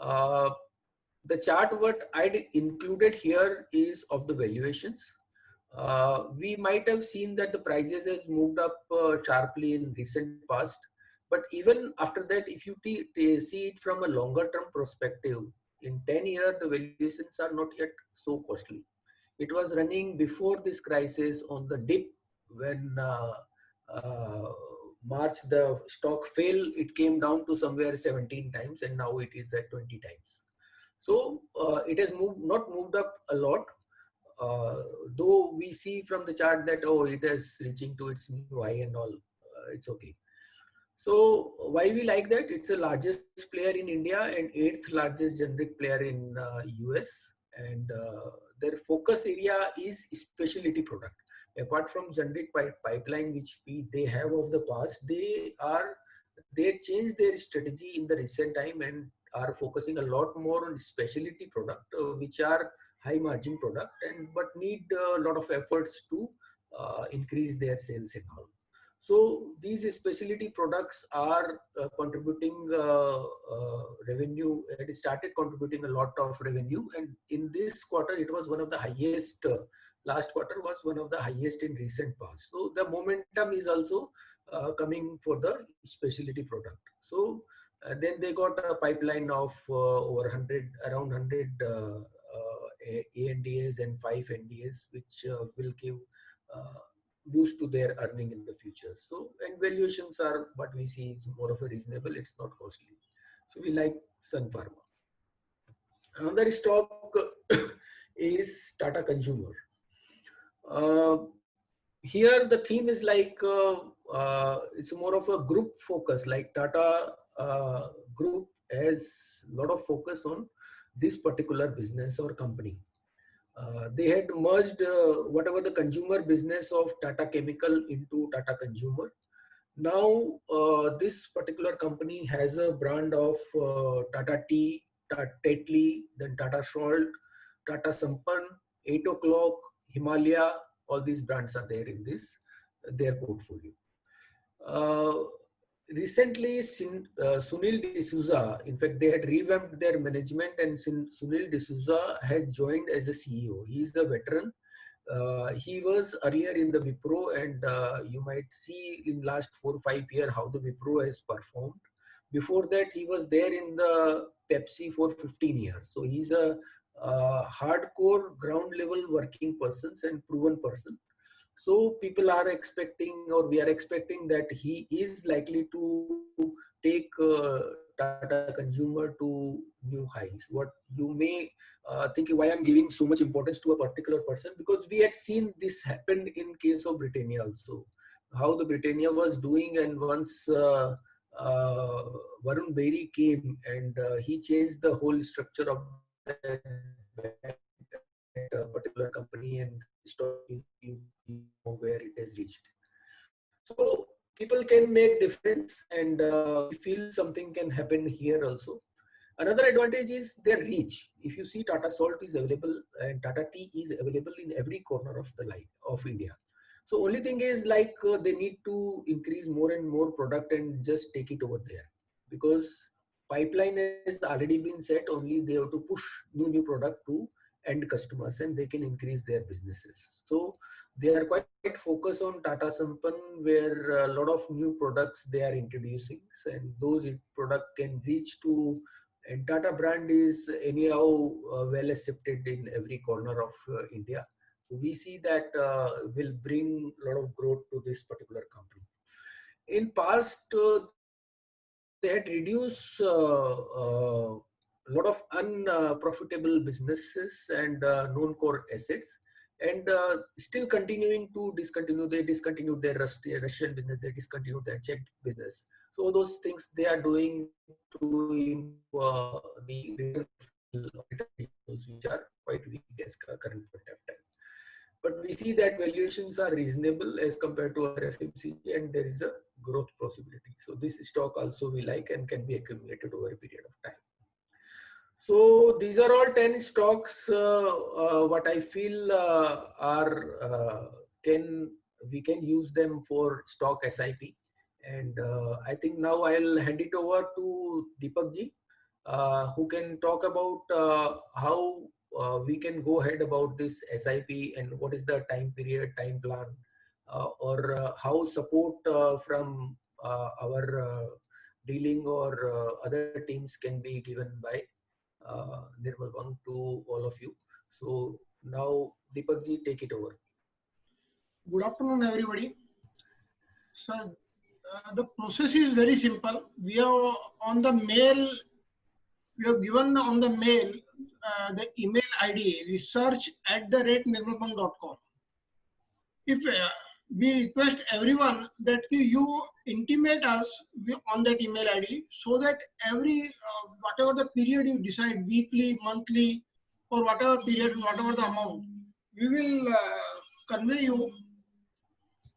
Uh, the chart what I included here is of the valuations. We might have seen that the prices has moved up sharply in recent past, but even after that, if you see it from a longer term perspective, in 10 years, the valuations are not yet so costly. It was running before this crisis on the dip when uh, March the stock fell, it came down to somewhere 17 times and now it is at 20 times. So it has not moved up a lot, uh, though we see from the chart that, oh, it is reaching to its new high and all, it's okay. So why we like that? It's the largest player in India and eighth largest generic player in US. And their focus area is specialty product. Apart from generic pipeline, which they have of the past, they changed their strategy in the recent time and are focusing a lot more on specialty product, which are high margin product and but need a lot of efforts to increase their sales and all. So these specialty products are contributing revenue. It started contributing a lot of revenue, and in this quarter, it was one of the highest. Last quarter was one of the highest in recent past. So the momentum is also coming for the specialty product. So then they got a pipeline of over 100, around 100 ANDAs and 5 NDAs, which will give boost to their earning in the future. So, and valuations are what we see is more of a reasonable, it's not costly. So we like Sun Pharma. Another stock is Tata Consumer. Uh, Here the theme is like, it's more of a group focus, like Tata group has a lot of focus on this particular business or company. They had merged whatever the consumer business of Tata Chemical into Tata Consumer. Now, this particular company has a brand of Tata Tea, Tata Tetley, then Tata Salt, Tata Sampann, 8 O'Clock, Himalaya. All these brands are there in this their portfolio. Uh, Recently, Sunil D'Souza, in fact, they had revamped their management, and Sunil D'Souza has joined as a CEO. He is a veteran. He was earlier in the Wipro, and you might see in last 4 or 5 years how the Wipro has performed. Before that, he was there in the Pepsi for 15 years. So he's a hardcore ground level working person and proven person. So people are expecting, or we are expecting, that he is likely to take Tata Consumer to new highs. What you may think, why I'm giving so much importance to a particular person, because we had seen this happen in case of Britannia also. How the Britannia was doing, and once uh, Varun Berry came and he changed the whole structure of that particular company and stock you know where it has reached. So people can make difference, and we feel something can happen here also. Another advantage is their reach. If you see, Tata Salt is available and Tata Tea is available in every corner of the life of India. So only thing is like they need to increase more and more product and just take it over there, because pipeline has already been set. Only they have to push new product to end customers and they can increase their businesses. So they are quite focused on Tata Sampann, where a lot of new products they are introducing, and those product can reach to, and Tata brand is anyhow well accepted in every corner of India. So we see that will bring a lot of growth to this particular company. In past, they had reduced a lot of unprofitable businesses and non-core assets, and still continuing to discontinue. They discontinued their Russian business. They discontinued their Czech business. So those things they are doing to improve the return ratios, which are quite weak as current point of time. But we see that valuations are reasonable as compared to our FMCG, and there is a growth possibility. So this stock also we like and can be accumulated over a period of time. So these are all 10 stocks what I feel are we can use them for stock SIP. And I think now I'll hand it over to Deepak ji, who can talk about how we can go ahead about this SIP and what is the time period, time plan, or how support from our dealing or other teams can be given by Nirmal Bang to all of you. So now Deepak ji, take it over. Good afternoon, everybody. So the process is very simple. We have on the mail, we have given on the mail the email ID research@nirmalbang.com. If we request everyone that you intimate us on that email ID, so that every whatever the period you decide, weekly, monthly, or whatever period, whatever the amount, we will convey you.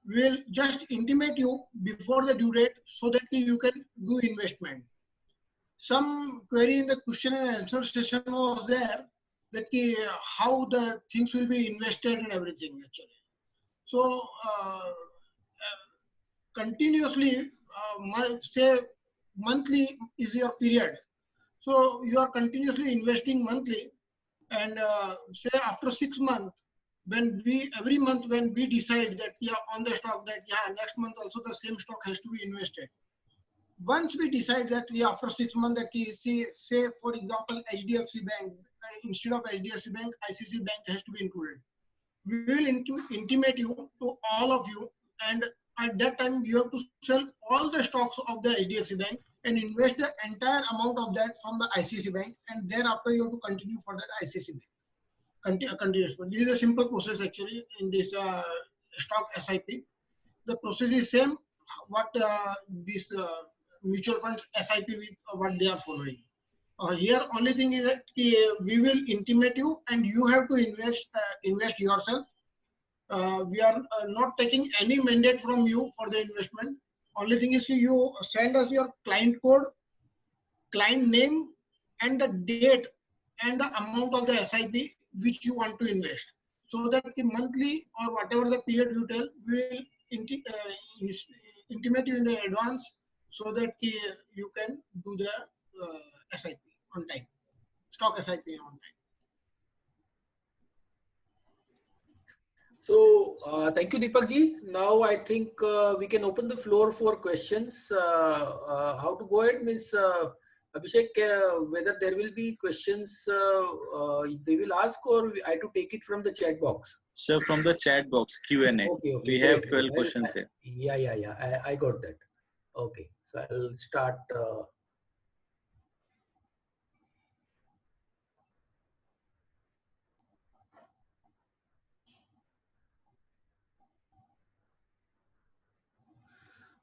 Will just intimate you before the due date so that you can do investment. Some query in the question and answer session was there that how the things will be invested and everything actually. So continuously, say monthly is your period. So you are continuously investing monthly, and say after 6 months, when every month when we decide that on the stock that next month also the same stock has to be invested. Once we decide that after 6 months that say for example HDFC Bank, instead of HDFC Bank, ICICI Bank has to be included. We will intimate you to all of you, and at that time you have to sell all the stocks of the HDFC Bank and invest the entire amount of that from the ICICI Bank, and thereafter you have to continue for that ICICI Bank. Continuous. This is a simple process actually in this stock SIP. The process is same what this mutual funds SIP with what they are following. Here only thing is that we will intimate you and you have to invest yourself. We are not taking any mandate from you for the investment. Only thing is you send us your client code, client name, and the date and the amount of the SIP which you want to invest, so that the monthly or whatever the period you tell, we will intimate you in the advance so that you can do the SIP on time, stock SIP on time. So thank you, Deepak ji. Now I think we can open the floor for questions. How to go ahead means Abhishek, whether there will be questions they will ask, or I have to take it from the chat box? Sir, from the chat box, Q&A. Okay, we great, have 12 questions there. Yeah. I got that. Okay, so I'll start.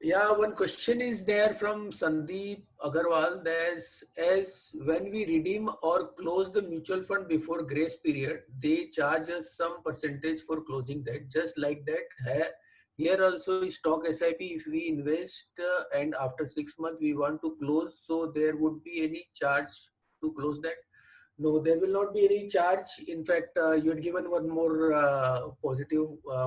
Yeah, one question is there from Sandeep Agarwal. There's as when we redeem or close the mutual fund before grace period, they charge us some percentage for closing that. Just like that, here also stock SIP. If we invest and after 6 months we want to close, so there would be any charge to close that. No, there will not be any charge. In fact, you had given one more positive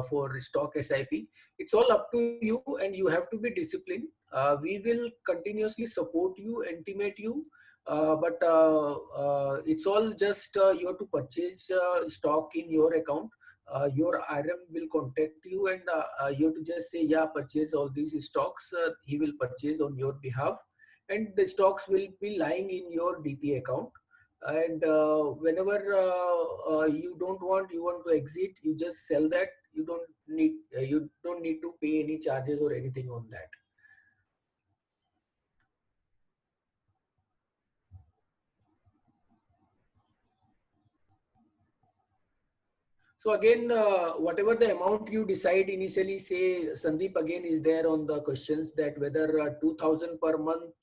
for stock SIP. It's all up to you, and you have to be disciplined. We will continuously support you, intimate you, but it's all just you have to purchase stock in your account. Your RM will contact you, and you have to just say, yeah, purchase all these stocks. He will purchase on your behalf, and the stocks will be lying in your DT account. And whenever you want to exit, you just sell that. You don't need to pay any charges or anything on that. So again, whatever the amount you decide initially, say Sandeep again is there on the questions that whether 2000 per month,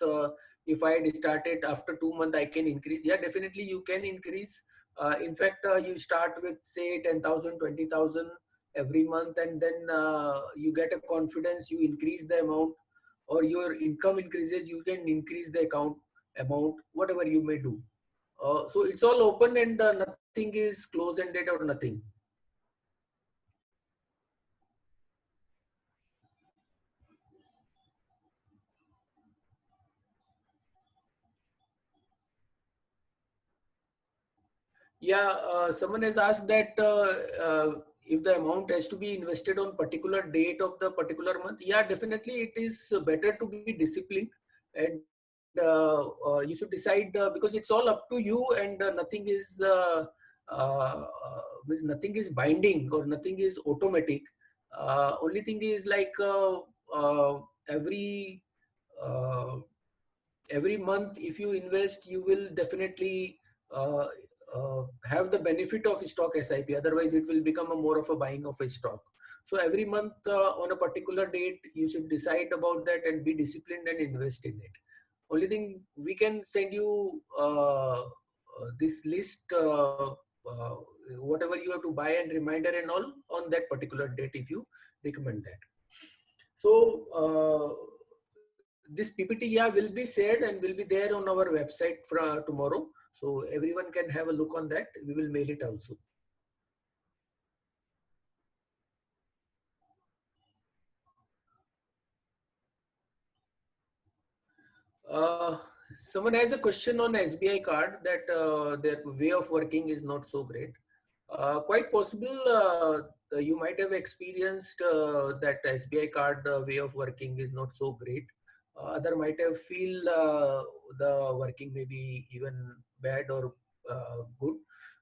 if I had started after 2 months, I can increase. Yeah, definitely you can increase. In fact, you start with say 10,000, 20,000 every month, and then you get a confidence, you increase the amount, or your income increases, you can increase the account amount, whatever you may do. So it's all open, and nothing is close-ended or nothing. Yeah, someone has asked that if the amount has to be invested on particular date of the particular month. Yeah, definitely it is better to be disciplined, and you should decide because it's all up to you, and uh, nothing is binding or nothing is automatic. Only thing is like every uh, every month if you invest, you will definitely uh, have the benefit of stock SIP. Otherwise it will become a more of a buying of a stock. So every month on a particular date you should decide about that and be disciplined and invest in it. Only thing, we can send you this list, whatever you have to buy and reminder and all on that particular date if you recommend that. So this PPT, yeah, will be shared and will be there on our website for tomorrow. So everyone can have a look on that. We will mail it also. Uh, Someone has a question on SBI card that their way of working is not so great. Quite possible you might have experienced that SBI card way of working is not so great. Other might have feel the working may be even bad or good.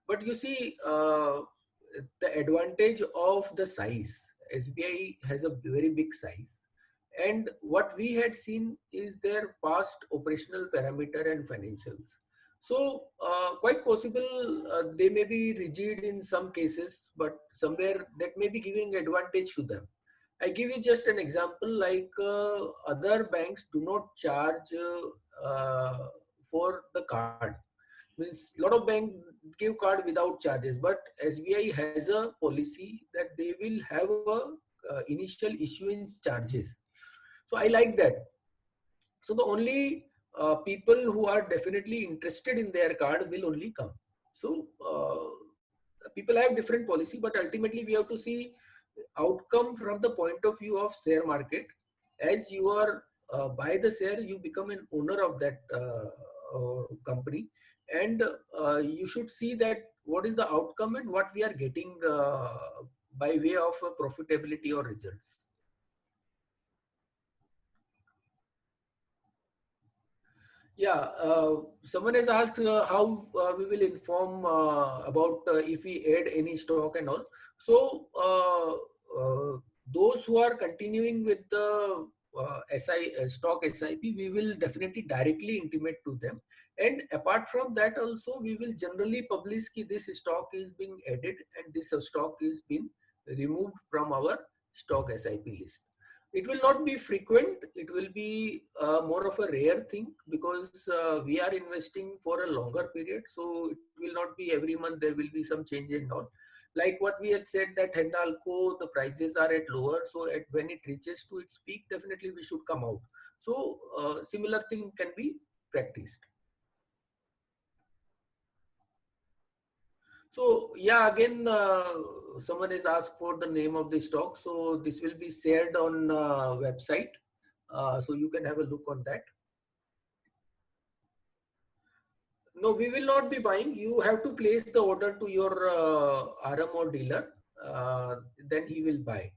But you see, the advantage of the size. SBI has a very big size, and what we had seen is their past operational parameter and financials. So quite possible they may be rigid in some cases, but somewhere that may be giving advantage to them. I give you just an example, like other banks do not charge for the card. Means a lot of banks give card without charges, but SBI has a policy that they will have a initial issuance charges. So I like that. So the only people who are definitely interested in their card will only come. So people have different policy, but ultimately we have to see outcome from the point of view of share market. As you are buy the share, you become an owner of that company, and you should see that what is the outcome and what we are getting by way of profitability or results. Yeah, someone has asked how we will inform about if we add any stock and all. So, those who are continuing with the stock SIP, we will definitely directly intimate to them. And apart from that, also we will generally publish that this stock is being added and this stock is being removed from our stock SIP list. It will not be frequent. It will be more of a rare thing because we are investing for a longer period. So it will not be every month there will be some change in all. Like what we had said that Hindalco, the prices are at lower. So when it reaches to its peak, definitely we should come out. So similar thing can be practiced. So yeah, again, someone has asked for the name of the stock. So this will be shared on website. So you can have a look on that. No, we will not be buying. You have to place the order to your RM or dealer. Then he will buy.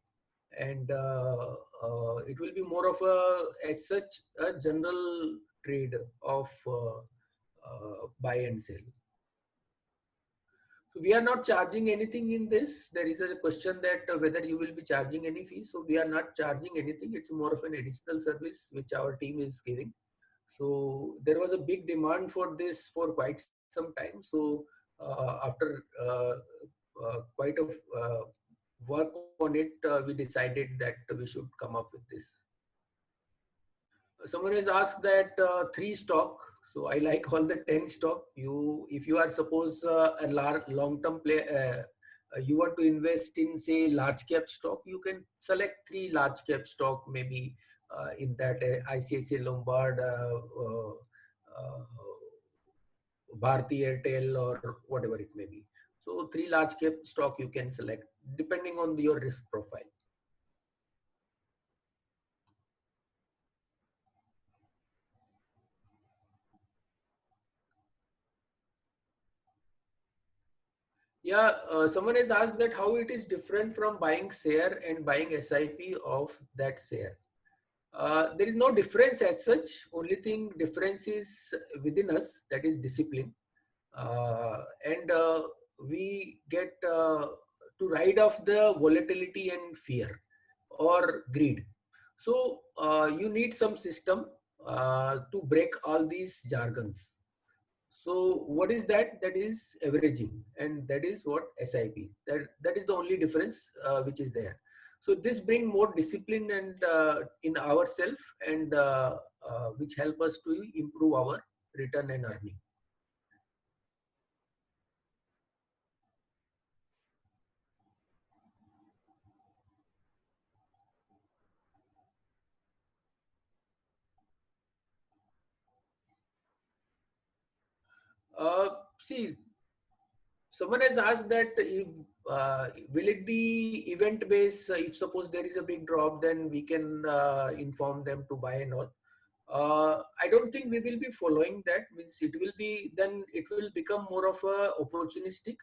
And it will be more of as such, a general trade of buy and sell. So we are not charging anything in this. There is a question that whether you will be charging any fees. So we are not charging anything. It's more of an additional service which our team is giving. So there was a big demand for this for quite some time. So after quite a work on it, we decided that we should come up with this. Someone has asked that 3 stock. So I like all the 10 stock. If you are suppose a long-term player, you want to invest in say large cap stock, you can select 3 large cap stock maybe in that ICICI Lombard, Bharti Airtel or whatever it may be. So 3 large cap stock you can select depending on your risk profile. Yeah, someone has asked that how it is different from buying share and buying SIP of that share. There is no difference as such. Only thing difference is within us, that is discipline. And we get to ride off the volatility and fear or greed. So you need some system to break all these jargons. So what is that? That is averaging, and that is what SIP. That is the only difference which is there. So this bring more discipline and in ourselves, and which help us to improve our return and earning. See, someone has asked that if, will it be event based? If suppose there is a big drop, then we can inform them to buy and all. I don't think we will be following that. Means it will be then it will become more of a opportunistic.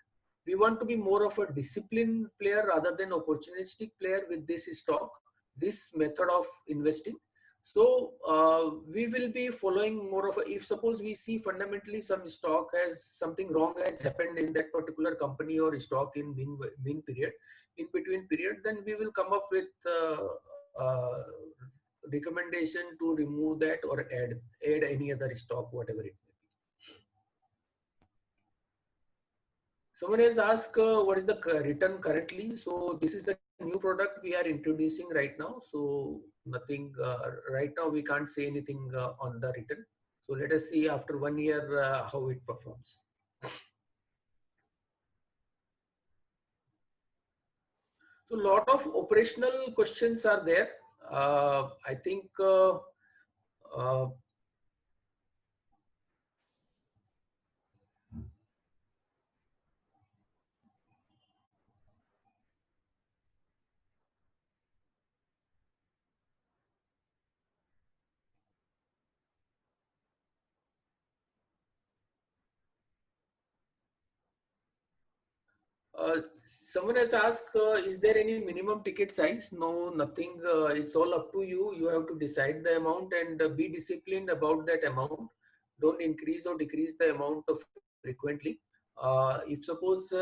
We want to be more of a disciplined player rather than opportunistic player with this stock, this method of investing. So we will be following more of a, if suppose we see fundamentally some stock has something wrong has happened in that particular company or stock in mean period, in between period, then we will come up with recommendation to remove that or add any other stock, whatever it may be. Someone has asked what is the return currently. So this is the new product we are introducing right now. So nothing right now we can't say anything on the return. So let us see after 1 year how it performs. So a lot of operational questions are there. I think someone has asked, is there any minimum ticket size? No, nothing. It's all up to you. You have to decide the amount and be disciplined about that amount. Don't increase or decrease the amount of frequently. If suppose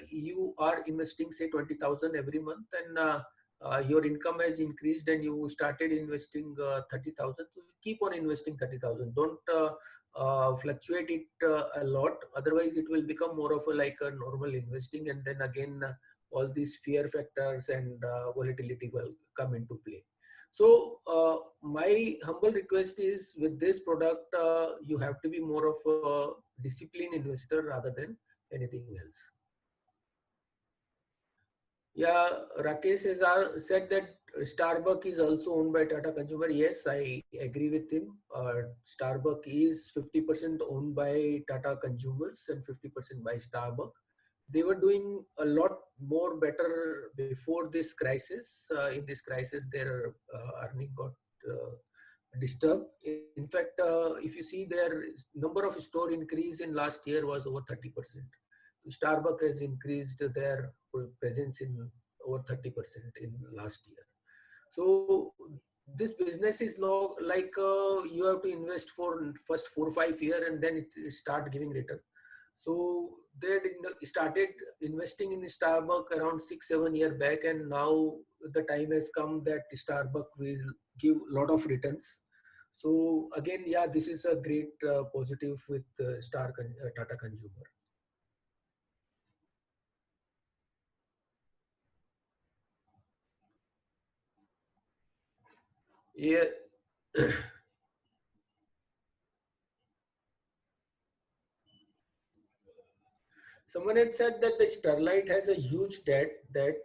you are investing say 20,000 every month and your income has increased and you started investing 30,000, so keep on investing 30,000. Don't fluctuate it a lot. Otherwise, it will become more of a like a normal investing, and then again all these fear factors and volatility will come into play. So my humble request is, with this product, you have to be more of a disciplined investor rather than anything else. Yeah, Rakesh has said that Starbucks is also owned by Tata Consumer. Yes, I agree with him. Starbucks is 50% owned by Tata Consumers and 50% by Starbucks. They were doing a lot more better before this crisis. In this crisis, their earning got disturbed. In fact, if you see, their number of store increase in last year was over 30%. Starbucks has increased their presence in over 30% in last year. So this business is like you have to invest for first 4 or 5 years and then it start giving return. So they started investing in Starbucks around 6-7 years back, and now the time has come that Starbucks will give a lot of returns. So again, yeah, this is a great positive with Tata Consumer. Yeah. Someone had said that the Sterlite has a huge debt. That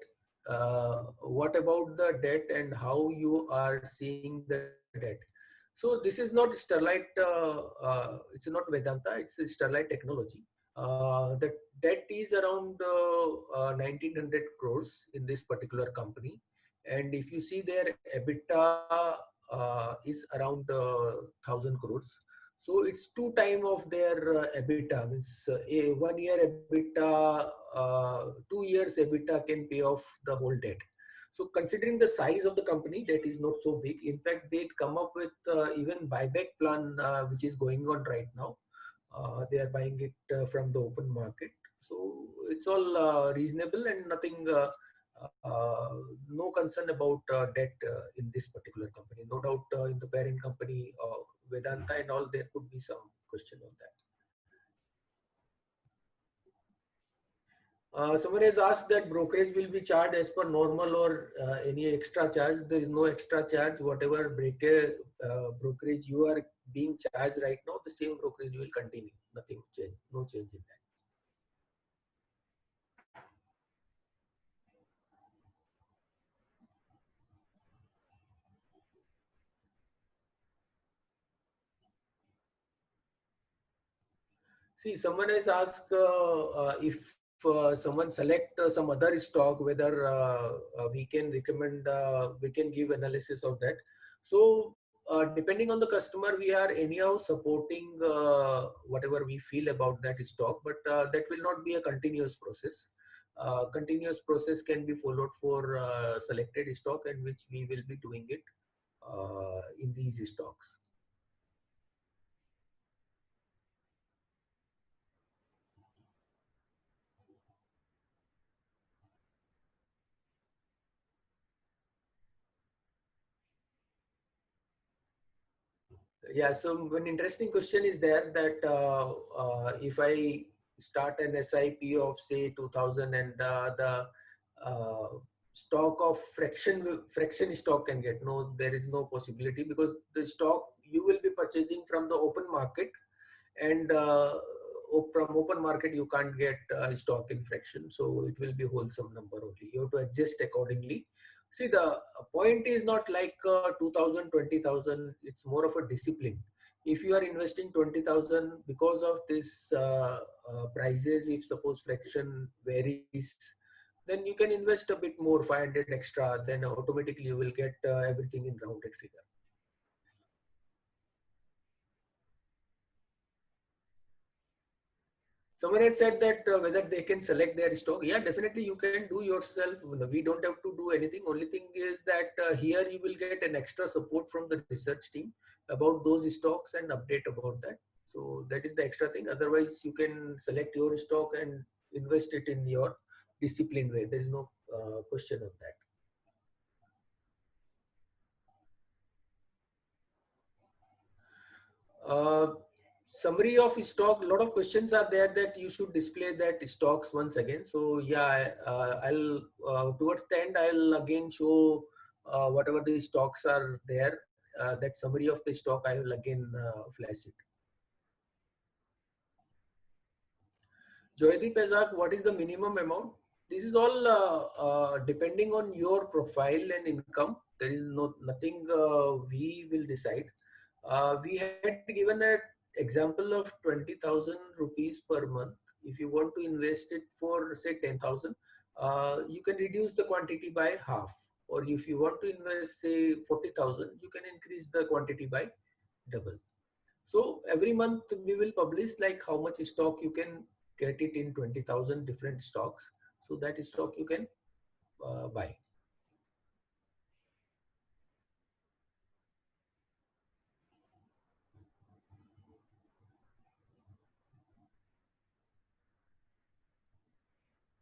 what about the debt and how you are seeing the debt? So this is not Sterlite. It's not Vedanta. It's a Sterlite technology. The debt is around 1900 crores in this particular company, and if you see their EBITDA is around 1000 crores. So it's 2 times of their EBITDA. Means a 1 year EBITDA, 2 years EBITDA can pay off the whole debt. So considering the size of the company, that is not so big. In fact, they'd come up with even buyback plan, which is going on right now. They are buying it from the open market. So it's all reasonable and nothing, no concern about debt in this particular company. No doubt in the parent company, Vedanta and all, there could be some question on that. Someone has asked that brokerage will be charged as per normal or any extra charge. There is no extra charge. Whatever brokerage you are being charged right now, the same brokerage will continue. Nothing change, no change in that. See, someone has asked if someone select some other stock, whether we can recommend, we can give analysis of that. So depending on the customer, we are anyhow supporting whatever we feel about that stock, but that will not be a continuous process. Continuous process can be followed for selected stock, and which we will be doing it in these stocks. Yeah, so one interesting question is there that if I start an SIP of say 2000 and the uh, stock of fraction stock can get, no, there is no possibility, because the stock you will be purchasing from the open market, and from open market you can't get stock in fraction, so it will be wholesome number only. You have to adjust accordingly. See, the point is not like 2000, 20,000. It's more of a discipline. If you are investing 20,000, because of this prices, if suppose fraction varies, then you can invest a bit more, 500 extra, then automatically you will get everything in rounded figure. Someone had said that whether they can select their stock. Yeah, definitely you can do yourself. We don't have to do anything. Only thing is that here you will get an extra support from the research team about those stocks and update about that. So that is the extra thing. Otherwise, you can select your stock and invest it in your disciplined way. There is no question of that. summary of stock, a lot of questions are there that you should display that stocks once again. So yeah, I'll towards the end I'll again show whatever the stocks are there. That summary of the stock I will again flash it. Joydeep has asked, what is the minimum amount? This is all depending on your profile and income. There is nothing we will decide. We had given an example of 20,000 rupees per month. If you want to invest it for say 10,000, you can reduce the quantity by half. Or if you want to invest say 40,000, you can increase the quantity by double. So every month we will publish like how much stock you can get it in 20,000 different stocks. So that stock you can buy.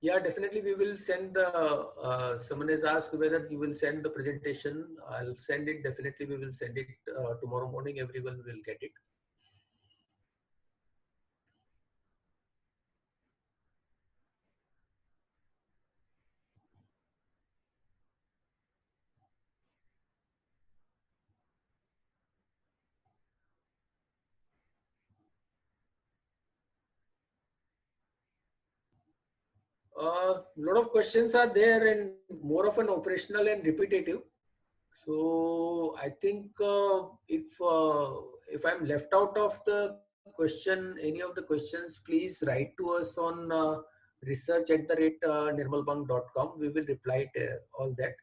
Yeah, definitely we will send the, someone has asked whether you will send the presentation. I'll send it, definitely we will send it tomorrow morning, everyone will get it. A lot of questions are there and more of an operational and repetitive. So I think if I'm left out of the question, any of the questions, please write to us on research@nirmalbang.com. We will reply to all that.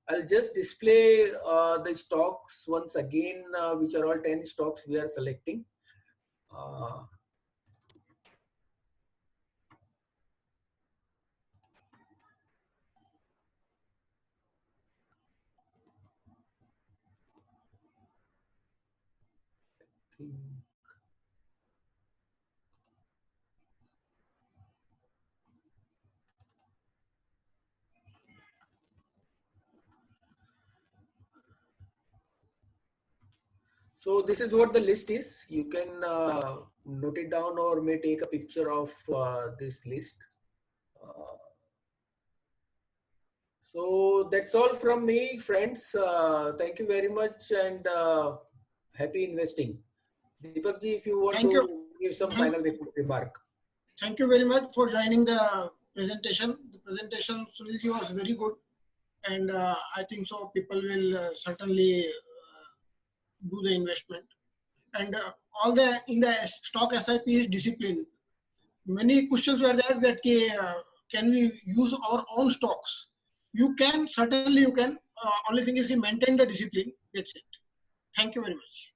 I'll just display the stocks once again, which are all 10 stocks we are selecting. Uh, So this is what the list is. You can note it down or may take a picture of this list. Uh, so that's all from me, friends. Thank you very much and happy investing. Deepak ji, if you want Thank you. to give some Thank, final remark. thank you very much for joining the presentation. The presentation, Sunilji, was very good. And I think so people will certainly do the investment. And all the in the stock SIP is discipline. Many questions were there that can we use our own stocks? You can, certainly you can. Only thing is you maintain the discipline. That's it. Thank you very much.